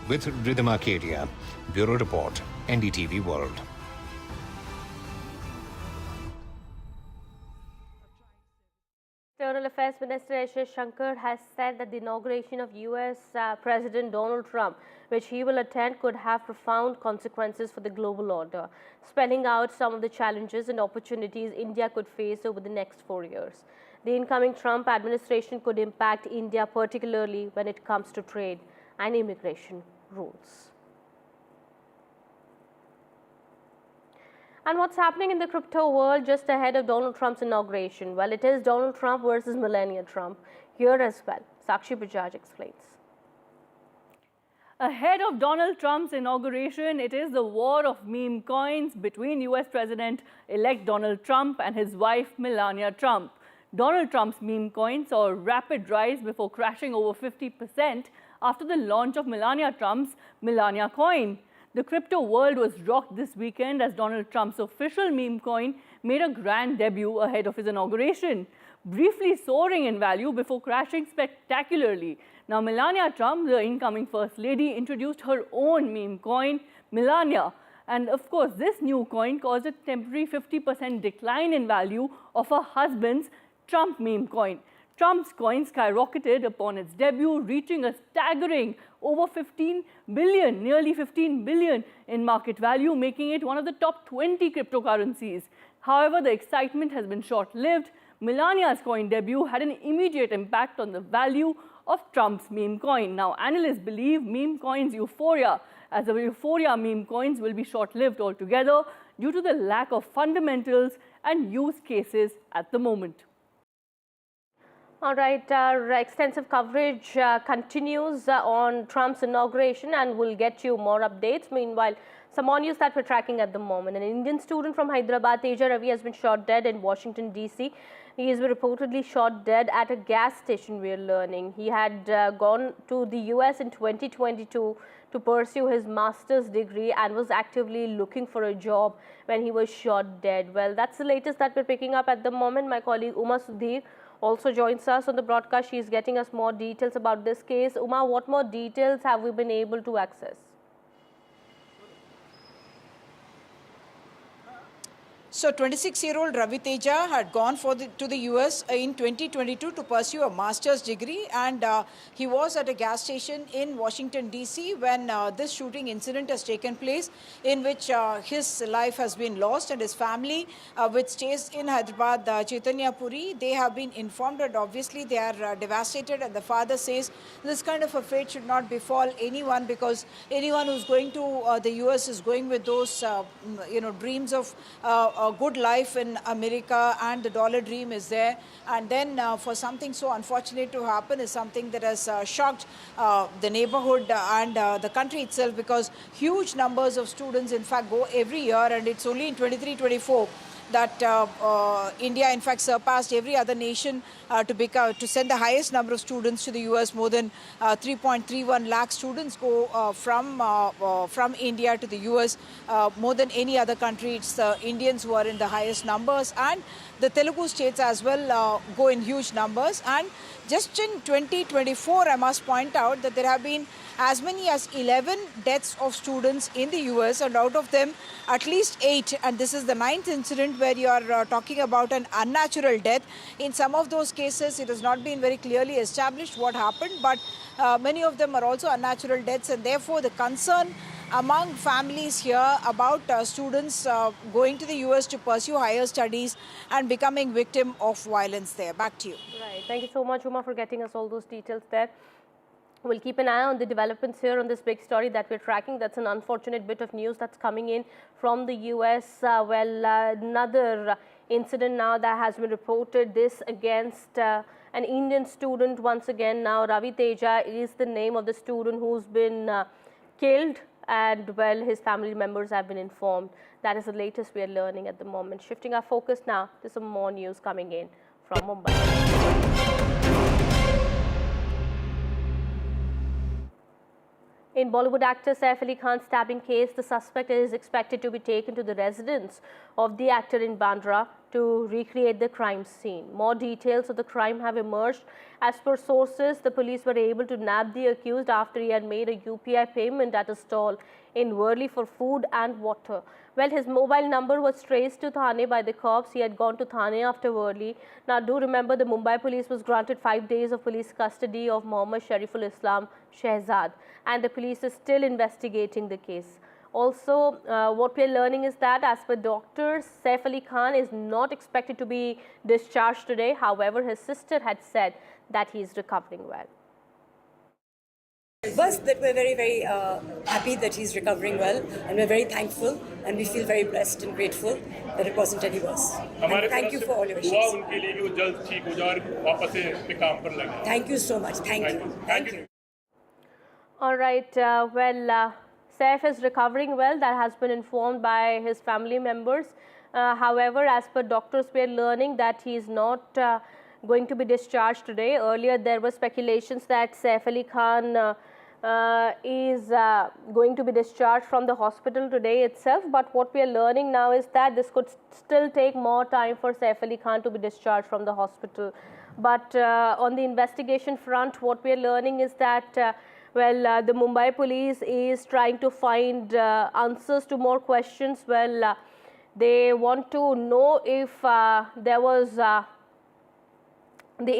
With Rhythm Arcadia, Bureau Report, NDTV World. External Affairs Minister S. Shankar has said that the inauguration of US President Donald Trump, which he will attend, could have profound consequences for the global order, spelling out some of the challenges and opportunities India could face over the next 4 years. The incoming Trump administration could impact India, particularly when it comes to trade and immigration rules. And what's happening in the crypto world just ahead of Donald Trump's inauguration? Well, it is Donald Trump versus Melania Trump here as well. Sakshi Bajaj explains. Ahead of Donald Trump's inauguration, it is the war of meme coins between US President-elect Donald Trump and his wife Melania Trump. Donald Trump's meme coin saw a rapid rise before crashing over 50% after the launch of Melania Trump's Melania coin. The crypto world was rocked this weekend as Donald Trump's official meme coin made a grand debut ahead of his inauguration, briefly soaring in value before crashing spectacularly. Now, Melania Trump, the incoming First Lady, introduced her own meme coin, Melania. And of course, this new coin caused a temporary 50% decline in value of her husband's Trump meme coin. Trump's coin skyrocketed upon its debut, reaching a staggering over 15 billion, nearly 15 billion in market value, making it one of the top 20 cryptocurrencies. However, the excitement has been short-lived. Melania's coin debut had an immediate impact on the value of Trump's meme coin. Now, analysts believe meme coins' euphoria, as the euphoria meme coins will be short-lived altogether due to the lack of fundamentals and use cases at the moment. All right, our extensive coverage continues on Trump's inauguration, and we'll get you more updates. Meanwhile, some more news that we're tracking at the moment. An Indian student from Hyderabad, Teja Ravi, has been shot dead in Washington, D.C. He has been reportedly shot dead at a gas station, we are learning. He had gone to the US in 2022 to pursue his master's degree and was actively looking for a job when he was shot dead. Well, that's the latest that we're picking up at the moment. My colleague Uma Sudhir also joins us on the broadcast. She's getting us more details about this case. Uma, what more details have we been able to access? So 26-year-old Ravi Teja had gone to the US in 2022 to pursue a master's degree, and he was at a gas station in Washington, D.C. when this shooting incident has taken place, in which his life has been lost, and his family, which stays in Hyderabad, Chaitanya Puri, they have been informed, and obviously they are devastated, and the father says this kind of a fate should not befall anyone, because anyone who's going to the US is going with those dreams of a good life in America, and the dollar dream is there. And then for something so unfortunate to happen is something that has shocked the neighborhood and the country itself, because huge numbers of students, in fact, go every year, and it's only in 23-24 that India, in fact, surpassed every other nation to send the highest number of students to the US. More than 3.31 lakh students go from India to the US. More than any other country, it's the Indians who are in the highest numbers, and the Telugu states as well go in huge numbers. And just in 2024, I must point out that there have been as many as 11 deaths of students in the US, and out of them, at least 8. And this is the 9th incident where you are talking about an unnatural death. In some of those cases, it has not been very clearly established what happened, but many of them are also unnatural deaths, and therefore the concern among families here about students going to the US to pursue higher studies and becoming victim of violence there. Back to you. Right. Thank you so much, Uma, for getting us all those details there. We'll keep an eye on the developments here on this big story that we're tracking. That's an unfortunate bit of news that's coming in from the US. Another incident now that has been reported, this against an Indian student once again. Now, Ravi Teja is the name of the student who's been killed, and well, his family members have been informed. That is the latest we are learning at the moment. Shifting our focus now to some more news coming in from Mumbai. In Bollywood actor Saif Ali Khan's stabbing case, the suspect is expected to be taken to the residence of the actor in Bandra to recreate the crime scene. More details of the crime have emerged. As per sources, the police were able to nab the accused after he had made a UPI payment at a stall in Worli for food and water. Well, his mobile number was traced to Thane by the cops. He had gone to Thane after Worli. Now, do remember, the Mumbai police was granted 5 days of police custody of Mohammad Shariful Islam Shehzad, and the police is still investigating the case. Also, what we are learning is that, as per doctors, Saif Ali Khan is not expected to be discharged today. However, his sister had said that he is recovering well. First, that we're very, very happy that he's recovering well, and we're very thankful, and we feel very blessed and grateful that it wasn't any worse. And thank you for all your wishes. Thank you so much. Thank you. Thank you. All right. Saif is recovering well. That has been informed by his family members. However, as per doctors, we are learning that he is not going to be discharged today. Earlier, there were speculations that Saif Ali Khan is going to be discharged from the hospital today itself. But what we are learning now is that this could still take more time for Saif Ali Khan to be discharged from the hospital. But on the investigation front, what we are learning is that the Mumbai police is trying to find answers to more questions. They want to know if there was the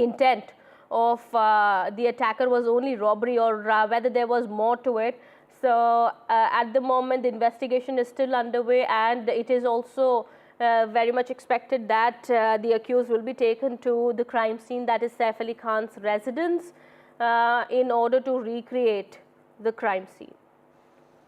intent of the attacker was only robbery, or whether there was more to it. So at the moment, the investigation is still underway, and it is also very much expected that the accused will be taken to the crime scene, that is Saif Ali Khan's residence, in order to recreate the crime scene.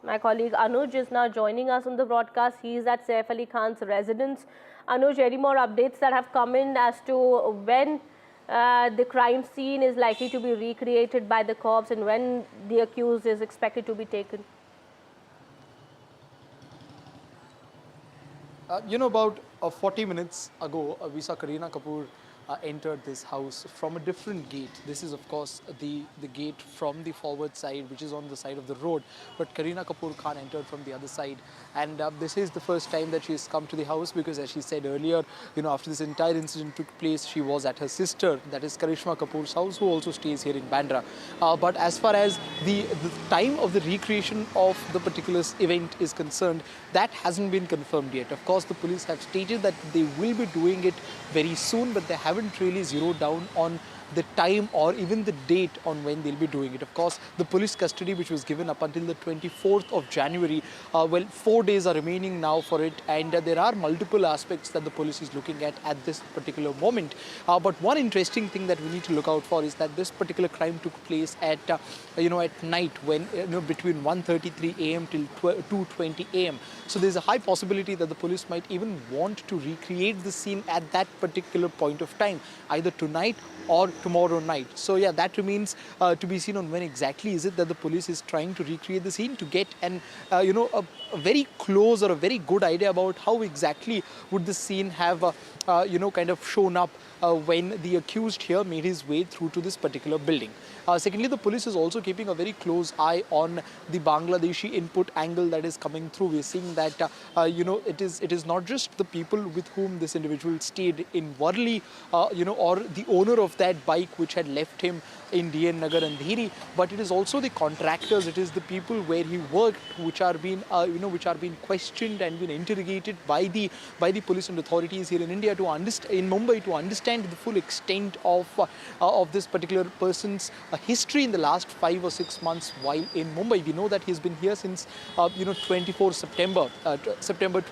My colleague Anuj is now joining us on the broadcast. He is at Saif Ali Khan's residence. Anuj, any more updates that have come in as to when the crime scene is likely to be recreated by the cops and when the accused is expected to be taken? About 40 minutes ago, we saw Kareena Kapoor entered this house from a different gate. This is, of course, the gate from the forward side, which is on the side of the road. But Kareena Kapoor Khan entered from the other side. And this is the first time that she has come to the house, because as she said earlier, after this entire incident took place, she was at her sister, that is Karishma Kapoor's house, who also stays here in Bandra. But as far as the time of the recreation of the particular event is concerned, that hasn't been confirmed yet. Of course, the police have stated that they will be doing it very soon, but they haven't really zeroed down on the time or even the date on when they'll be doing it. Of course, the police custody, which was given up until the 24th of January, 4 days are remaining now for it, and there are multiple aspects that the police is looking at this particular moment. But one interesting thing that we need to look out for is that this particular crime took place at at night, when between 1:33 a.m. till 2:20 a.m. So there's a high possibility that the police might even want to recreate the scene at that particular point of time, either tonight or tomorrow night. So yeah, that remains to be seen on when exactly is it that the police is trying to recreate the scene, to get a very close or a very good idea about how exactly would the scene have kind of shown up when the accused here made his way through to this particular building. Secondly, the police is also keeping a very close eye on the Bangladeshi input angle that is coming through. We're seeing that it is not just the people with whom this individual stayed in Worli, or the owner of that bike which had left him in DN Nagar and Dhiri, but it is also the contractors, it is the people where he worked, which are being questioned and been interrogated by the police and authorities here in India in Mumbai, to understand the full extent of this particular person's history in the last 5 or 6 months while in Mumbai. We know that he's been here since 24 September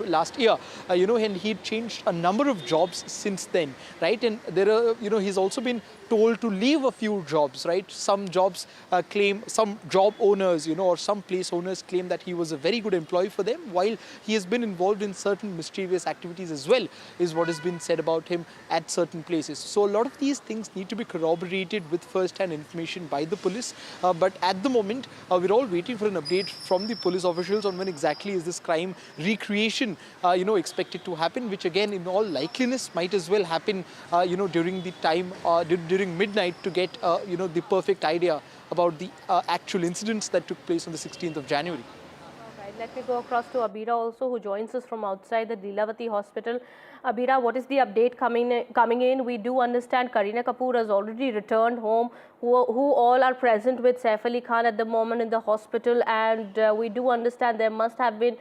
last year, and he changed a number of jobs since then, right? And there are he's also been told to leave a few jobs, right? Some jobs claim, some job owners, or some place owners claim that he was a very good employee for them, while he has been involved in certain mischievous activities as well, is what has been said about him at certain places. So a lot of these things need to be corroborated with first-hand information by the police. But at the moment, we're all waiting for an update from the police officials on when exactly is this crime recreation, expected to happen, which again, in all likeliness, might as well happen, during the time, during midnight, to get, the perfect idea about the actual incidents that took place on the 16th of January. All right, let me go across to Abira also, who joins us from outside the Lilavati hospital. Abira, what is the update coming in? We do understand Kareena Kapoor has already returned home, who all are present with Saif Ali Khan at the moment in the hospital, and we do understand there must have been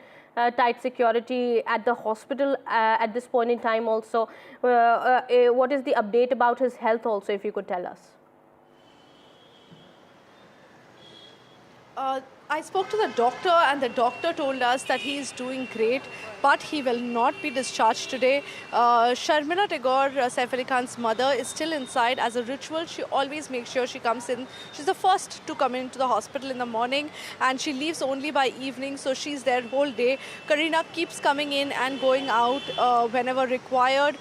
tight security at the hospital at this point in time also. What is the update about his health also, if you could tell us? I spoke to the doctor, and the doctor told us that he is doing great, but he will not be discharged today. Sharmila Tagore, Saif Ali Khan's mother, is still inside. As a ritual, she always makes sure she comes in. She's the first to come into the hospital in the morning, and she leaves only by evening, so she's there whole day. Kareena keeps coming in and going out whenever required.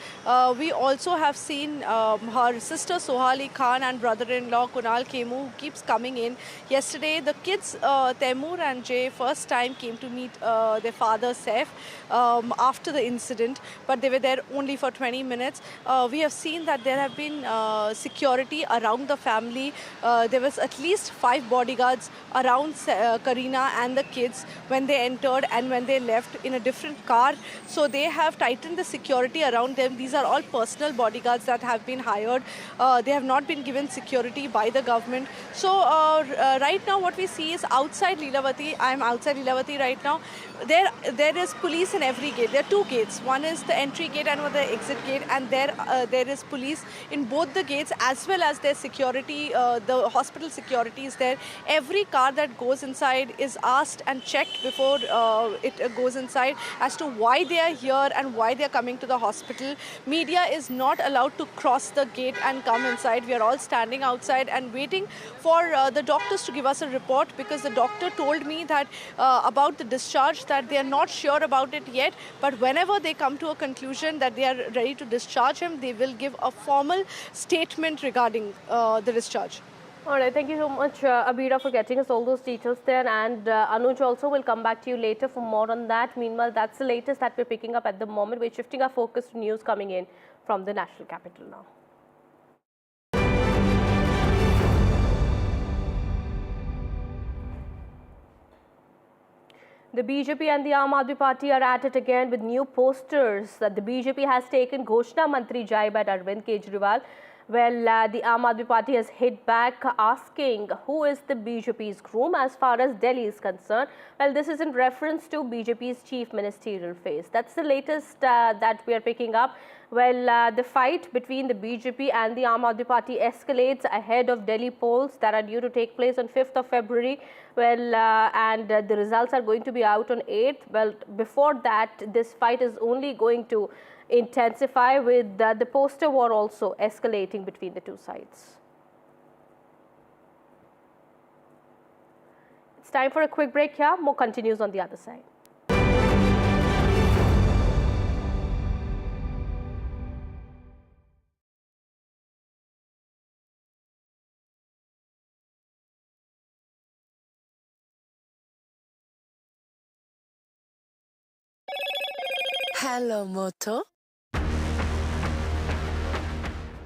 We also have seen her sister Sohali Khan and brother-in-law Kunal Kemu, who keeps coming in. Yesterday, the kids Taimur and Jay first time came to meet their father Saif after the incident, but they were there only for 20 minutes. We have seen that there have been security around the family. There was at least 5 bodyguards around Kareena and the kids when they entered and when they left in a different car. So they have tightened the security around them. These are all personal bodyguards that have been hired. They have not been given security by the government. So right now what we see is outside Leelavati. I am outside Leelavati right now. There is police in every gate. There are 2 gates. One is the entry gate and one the exit gate, and there is police in both the gates, as well as their security. The hospital security is there. Every car that goes inside is asked and checked before it goes inside as to why they are here and why they are coming to the hospital. Media is not allowed to cross the gate and come inside. We are all standing outside and waiting for the doctors to give us a report, because the doctor told me that about the discharge, that they are not sure about it yet, but whenever they come to a conclusion that they are ready to discharge him, they will give a formal statement regarding the discharge. All right, thank you so much, Abira, for getting us all those details there. And Anuj also will come back to you later for more on that. Meanwhile, that's the latest that we're picking up at the moment. We're shifting our focus to news coming in from the national capital now. The BJP and the Aam Aadmi Party are at it again with new posters that the BJP has taken Ghoshna Mantri Jai by Arvind Kejriwal. Well, the Aam Aadmi Party has hit back asking who is the BJP's groom as far as Delhi is concerned. Well, this is in reference to BJP's chief ministerial phase. That's the latest that we are picking up. Well, the fight between the BJP and the Aam Aadmi Party escalates ahead of Delhi polls that are due to take place on 5th of February. Well, and the results are going to be out on 8th. Well, before that, this fight is only going to intensify, with the poster war also escalating between the two sides. It's time for a quick break here. More continues on the other side. Hello, Moto.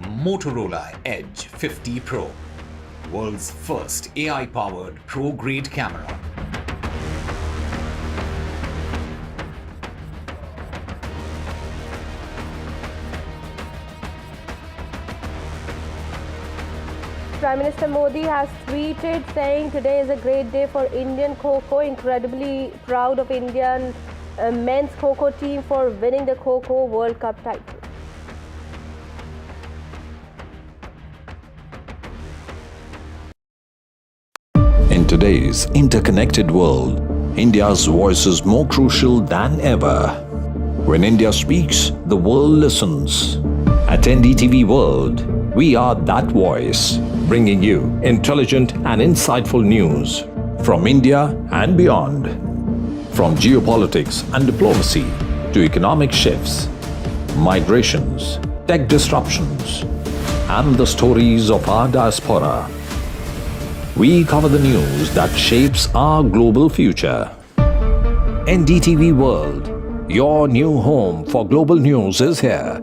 Motorola Edge 50 Pro, world's first AI-powered pro-grade camera. Prime Minister Modi has tweeted saying today is a great day for Indian Kho-Kho. Incredibly proud of Indian men's Kho-Kho team for winning the Kho-Kho World Cup title. In today's interconnected world, India's voice is more crucial than ever. When India speaks, the world listens. At NDTV World, we are that voice, bringing you intelligent and insightful news from India and beyond. From geopolitics and diplomacy to economic shifts, migrations, tech disruptions, and the stories of our diaspora. We cover the news that shapes our global future. NDTV World, your new home for global news, is here.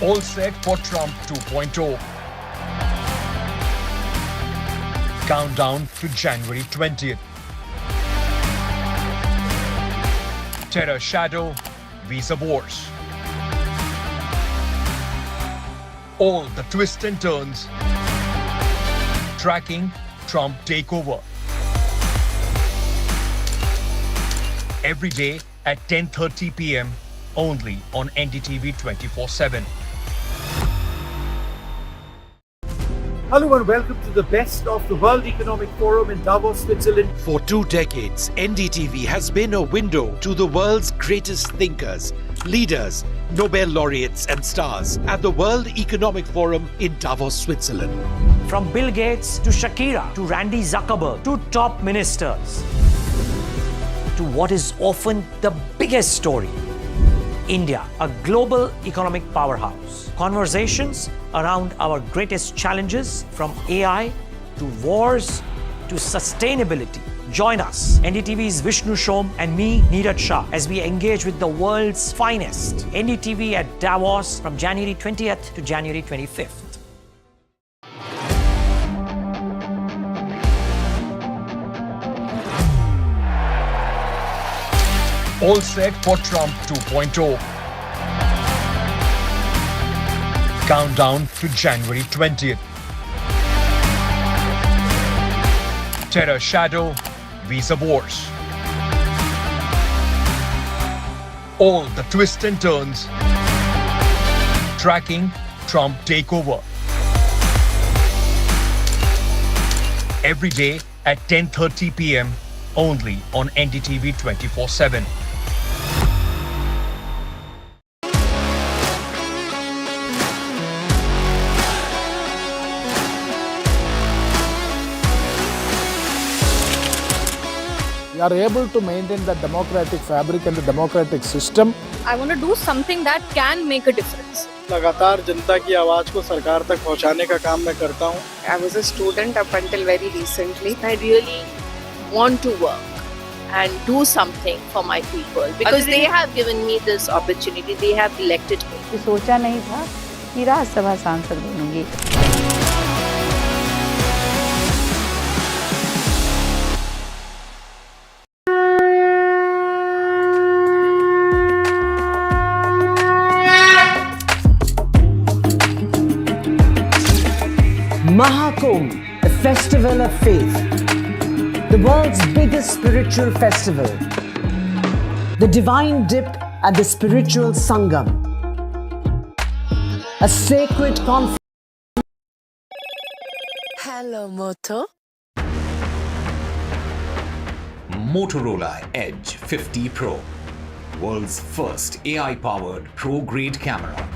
All set for Trump 2.0. Countdown to January 20th. Terror shadow, visa wars. All the twists and turns. Tracking Trump takeover. Every day at 10:30 p.m. only on NDTV 24/7. Hello and welcome to the best of the World Economic Forum in Davos, Switzerland. For 2 decades, NDTV has been a window to the world's greatest thinkers, leaders, Nobel laureates and stars at the World Economic Forum in Davos, Switzerland. From Bill Gates to Shakira to Randy Zuckerberg to top ministers to what is often the biggest story, India, a global economic powerhouse. Conversations around our greatest challenges from AI to wars to sustainability. Join us, NDTV's Vishnu Shom and me, Neeraj Shah, as we engage with the world's finest. NDTV at Davos from January 20th to January 25th. All set for Trump 2.0. Countdown to January 20th. Terror shadow, visa wars. All the twists and turns. Tracking Trump takeover. Every day at 10:30 p.m. only on NDTV 24/7. We are able to maintain the democratic fabric and the democratic system. I want to do something that can make a difference. लगातार जनता की आवाज को सरकार तक पहुंचाने का काम मैं करता हूं. I was a student up until very recently. I really want to work and do something for my people because they have given me this opportunity. They have elected me. सोचा नहीं था कि राज्यसभा सांसद बनूंगी. Mahakumbh, the festival of faith, the world's biggest spiritual festival, the divine dip and the spiritual sangam, a sacred conference. Hello, Moto. Motorola Edge 50 Pro, world's first AI-powered pro-grade camera.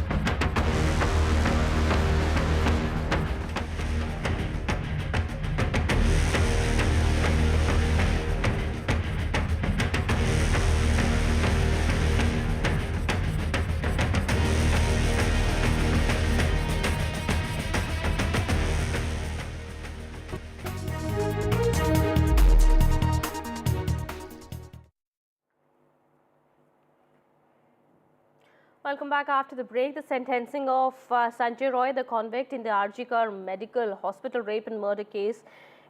Welcome back after the break. The sentencing of Sanjay Roy, the convict in the RG Medical Hospital rape and murder case,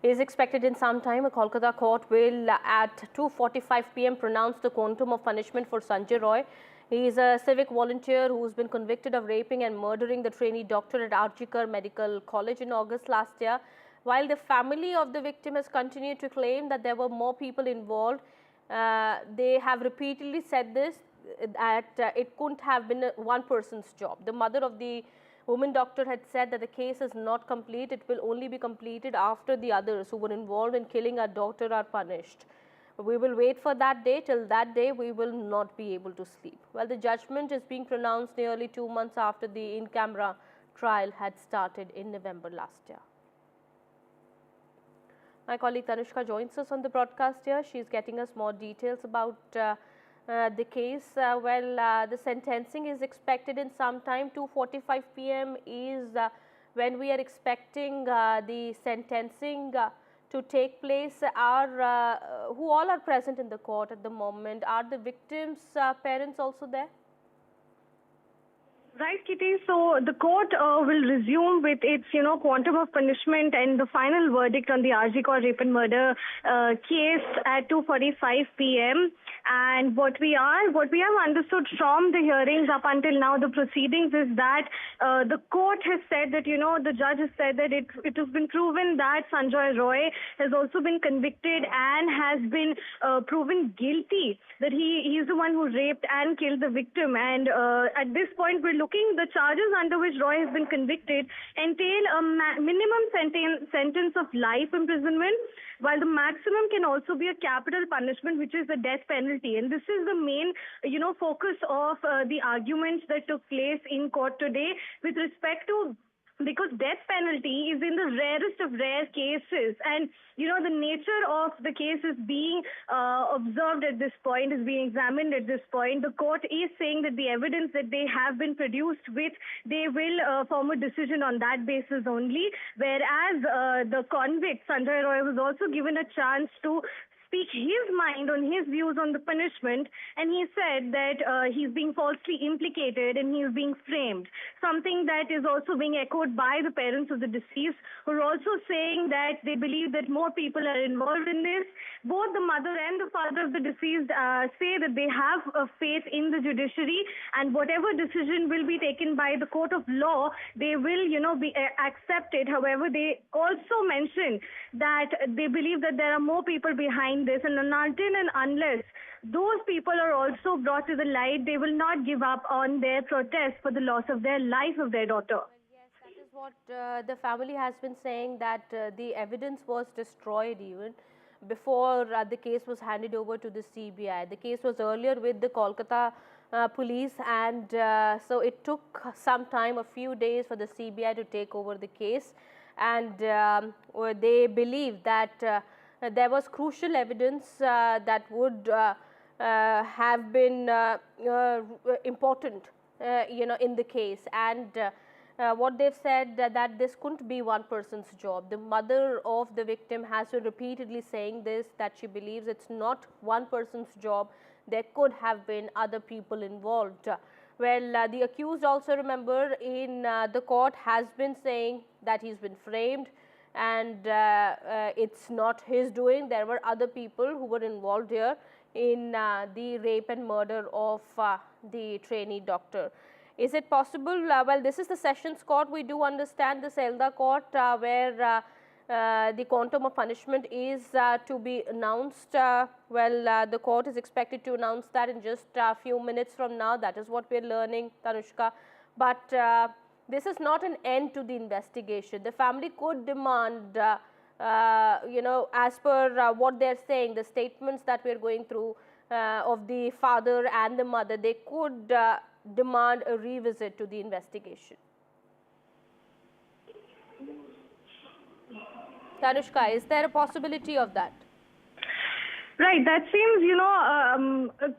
is expected in some time. A Kolkata court will at 2:45 p.m. pronounce the quantum of punishment for Sanjay Roy. He is a civic volunteer who has been convicted of raping and murdering the trainee doctor at RG Medical College in August last year. While the family of the victim has continued to claim that there were more people involved, they have repeatedly said this, that it couldn't have been one person's job. The mother of the woman doctor had said that the case is not complete. It will only be completed after the others who were involved in killing our doctor are punished. We will wait for that day. Till that day, we will not be able to sleep. Well, the judgment is being pronounced nearly 2 months after the in-camera trial had started in November last year. My colleague Tanushka joins us on the broadcast here. She's getting us more details about the case. The sentencing is expected in some time. 2:45 p.m. is when we are expecting the sentencing to take place. Who all are present in the court at the moment? Are the victims' parents also there? Right, Kitty. So the court will resume with its, quantum of punishment and the final verdict on the RG Kaur rape and murder case at 2:45 p.m. And what we have understood from the hearings up until now, the proceedings, is that the court has said that, the judge has said that it has been proven that Sanjay Roy has also been convicted and has been proven guilty, that he is the one who raped and killed the victim. And at this point, we're looking, the charges under which Roy has been convicted entail a minimum sentence of life imprisonment, while the maximum can also be a capital punishment, which is the death penalty. And this is the main, focus of the arguments that took place in court today with respect to, because death penalty is in the rarest of rare cases, and the nature of the case is being observed at this point, is being examined at this point. The court is saying that the evidence that they have been produced with, they will form a decision on that basis only, whereas the convict Sanjay Roy was also given a chance to speak his mind on his views on the punishment, and he said that he's being falsely implicated and he's being framed, something that is also being echoed by the parents of the deceased, who are also saying that they believe that more people are involved in this. Both the mother and the father of the deceased say that they have faith in the judiciary, and whatever decision will be taken by the court of law, they will, be accepted. However, they also mention that they believe that there are more people behind this, and until and unless those people are also brought to the light, they will not give up on their protest for the loss of their life of their daughter. Yes, that is what the family has been saying, that the evidence was destroyed even before the case was handed over to the CBI. The case was earlier with the Kolkata police, and so it took some time, a few days, for the CBI to take over the case, and they believe that there was crucial evidence that would have been important, in the case, and what they've said, that this couldn't be one person's job. The mother of the victim has been repeatedly saying this, that she believes it's not one person's job. There could have been other people involved. Well, the accused also, remember, in the court has been saying that he's been framed, and it's not his doing. There were other people who were involved here in the rape and murder of the trainee doctor. Is it possible? Well, this is the Sessions Court. We do understand the Selda Court, where the quantum of punishment is to be announced. The court is expected to announce that in just a few minutes from now. That is what we are learning, Tanushka. But this is not an end to the investigation. The family could demand, as per what they're saying, the statements that we're going through of the father and the mother, they could demand a revisit to the investigation. Tanushka, is there a possibility of that? Right, that seems,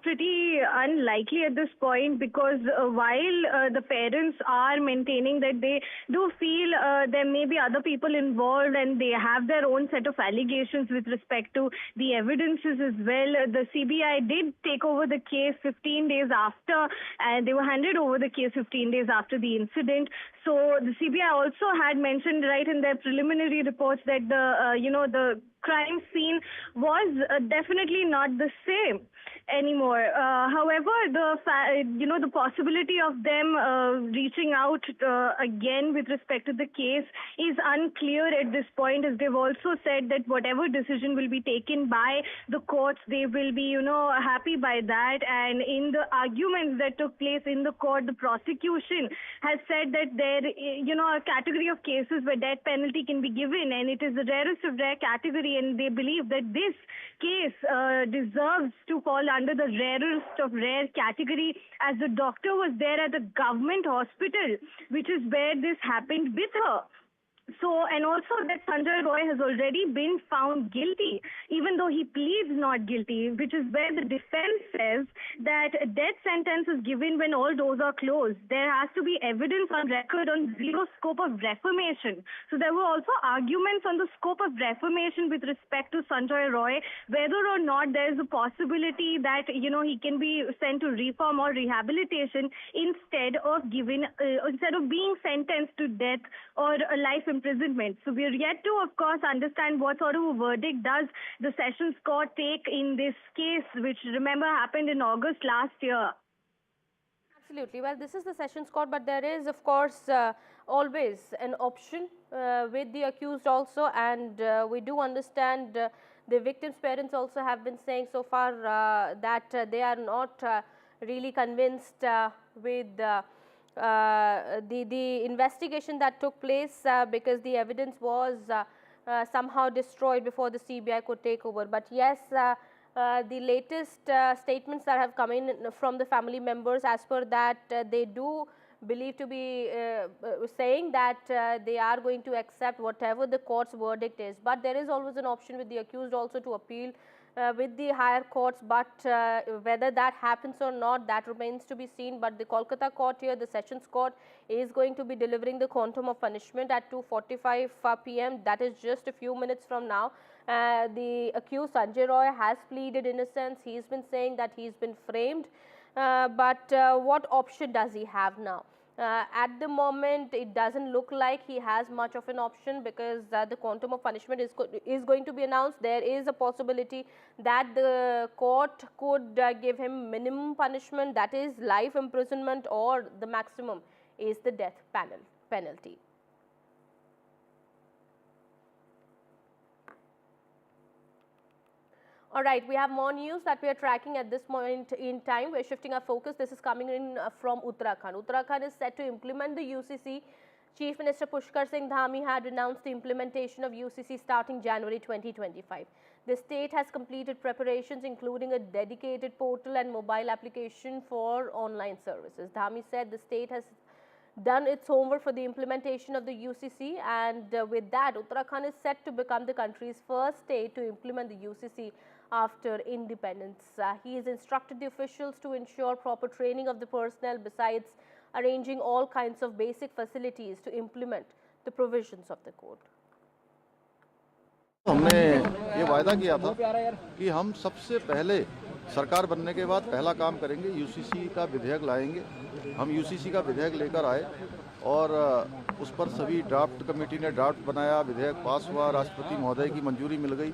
pretty unlikely at this point, because while the parents are maintaining that they do feel there may be other people involved, and they have their own set of allegations with respect to the evidences as well. The CBI did take over the case 15 days after, and they were handed over the case 15 days after the incident. So the CBI also had mentioned right in their preliminary reports that the crime scene was definitely not the same anymore. However, the possibility of them reaching out again with respect to the case is unclear at this point, as they've also said that whatever decision will be taken by the courts, they will be, happy by that. And in the arguments that took place in the court, the prosecution has said that there, a category of cases where death penalty can be given, and it is the rarest of rare category, and they believe that this case deserves to fall under the rarest of rare category, as the doctor was there at the government hospital, which is where this happened with her. So, and also that Sanjay Roy has already been found guilty, even though he pleads not guilty, which is where the defense says that a death sentence is given when all doors are closed. There has to be evidence on record on zero scope of reformation. So there were also arguments on the scope of reformation with respect to Sanjay Roy, whether or not there is a possibility that, he can be sent to reform or rehabilitation instead of being sentenced to death or a life imprisonment. So we are yet to, of course, understand what sort of a verdict does the Sessions Court take in this case, which, remember, happened in August last year. Absolutely. Well, this is the Sessions Court, but there is, of course, always an option with the accused also, and we do understand the victims' parents also have been saying so far that they are not really convinced with the investigation that took place because the evidence was somehow destroyed before the CBI could take over. But yes, the latest statements that have come in from the family members, as per that, they do believe to be saying that they are going to accept whatever the court's verdict is. But there is always an option with the accused also to appeal with the higher courts, but whether that happens or not, that remains to be seen. But the Kolkata court here, the Sessions Court, is going to be delivering the quantum of punishment at 2:45 p.m. That is just a few minutes from now. The accused Sanjay Roy has pleaded innocence. He's been saying that he's been framed, but what option does he have now? At the moment, it doesn't look like he has much of an option, because the quantum of punishment is going to be announced. There is a possibility that the court could give him minimum punishment, that is life imprisonment, or the maximum is the death penalty. All right, we have more news that we are tracking at this point in time. We're shifting our focus. This is coming in from Uttarakhand. Uttarakhand is set to implement the UCC. Chief Minister Pushkar Singh Dhami had announced the implementation of UCC starting January 2025. The state has completed preparations, including a dedicated portal and mobile application for online services. Dhami said the state has done its homework for the implementation of the UCC, and with that, Uttarakhand is set to become the country's first state to implement the UCC after independence. He has instructed the officials to ensure proper training of the personnel, besides arranging all kinds of basic facilities to implement the provisions of the code. हमने ये वायदा किया था कि हम सबसे पहले सरकार बनने के बाद पहला काम करेंगे, यूसीसी का विधेयक लाएंगे। हम यूसीसी का विधेयक लेकर आए और उस पर सभी ड्राफ्ट कमेटी ने ड्राफ्ट बनाया, विधेयक पास हुआ, राष्ट्रपति महोदय की मंजूरी मिल गई,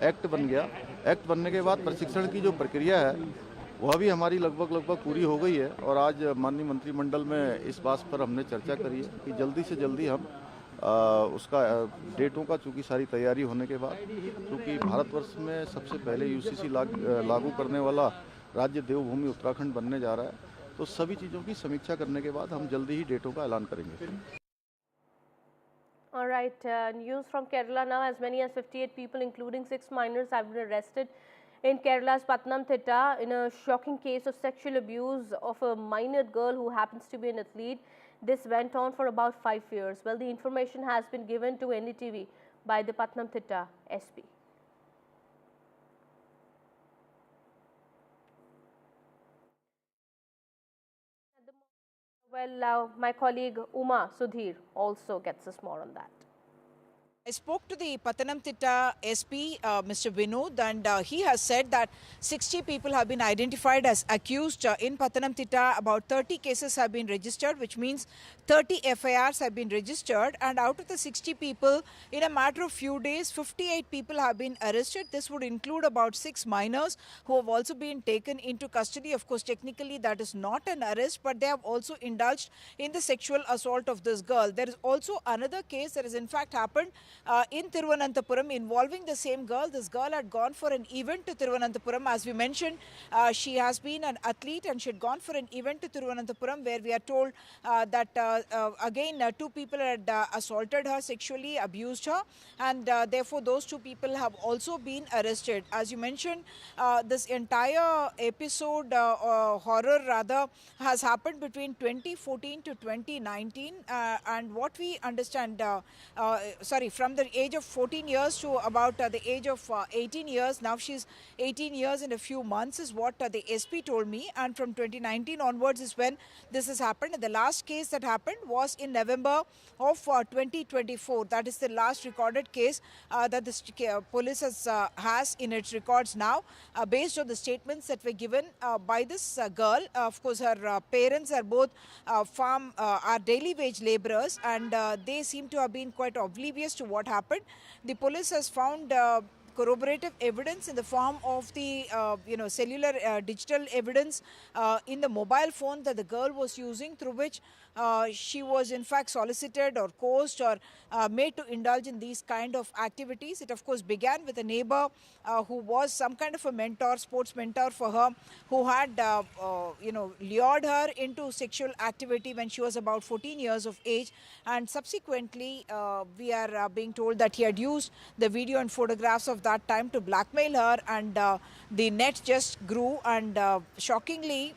एक्ट बन गया। एक्ट बनने के बाद प्रशिक्षण की जो प्रक्रिया है वह भी हमारी लगभग पूरी हो गई है, और आज माननीय मंत्रिमंडल में इस बात पर हमने चर्चा करी है कि जल्दी से जल्दी हम उसका डेटों का, चूँकि सारी तैयारी होने के बाद, क्योंकि भारतवर्ष में सबसे पहले यूसीसी लागू करने वाला राज्य देवभूमि उत्तराखंड बनने जा रहा है, तो सभी चीज़ों की समीक्षा करने के बाद हम जल्दी ही डेटों का ऐलान करेंगे। All right, news from Kerala now. As many as 58 people, including 6 minors, have been arrested in Kerala's Pathanamthitta in a shocking case of sexual abuse of a minor girl who happens to be an athlete. This went on for about 5 years. Well, the information has been given to NDTV by the Pathanamthitta SP. Well, my colleague Uma Sudhir also gets us more on that. I spoke to the Pathanamthitta SP, Mr. Vinod, and he has said that 60 people have been identified as accused in Pathanamthitta. About 30 cases have been registered, which means 30 FIRs have been registered. And out of the 60 people, in a matter of few days, 58 people have been arrested. This would include about 6 minors who have also been taken into custody. Of course, technically that is not an arrest, but they have also indulged in the sexual assault of this girl. There is also another case that has in fact happened in Thiruvananthapuram involving the same girl. This girl had gone for an event to Thiruvananthapuram. As we mentioned, she has been an athlete and she had gone for an event to Thiruvananthapuram where we are told that again two people had assaulted her sexually, abused her, and therefore those two people have also been arrested. As you mentioned, this entire episode, horror rather, has happened between 2014 to 2019, and what we understand, from the age of 14 years to about the age of 18 years. Now she's 18 years in a few months is what the SP told me, and from 2019 onwards is when this has happened. And the last case that happened was in November of 2024. That is the last recorded case that the police has in its records now, based on the statements that were given by this girl. Of course, her parents are both are daily wage laborers, and they seem to have been quite oblivious to what happened. The police has found corroborative evidence in the form of the cellular digital evidence in the mobile phone that the girl was using, through which she was in fact solicited or coerced or made to indulge in these kind of activities. It of course began with a neighbor who was some kind of a mentor, sports mentor for her, who had lured her into sexual activity when she was about 14 years of age, and subsequently we are being told that he had used the video and photographs of that time to blackmail her, and the net just grew, and shockingly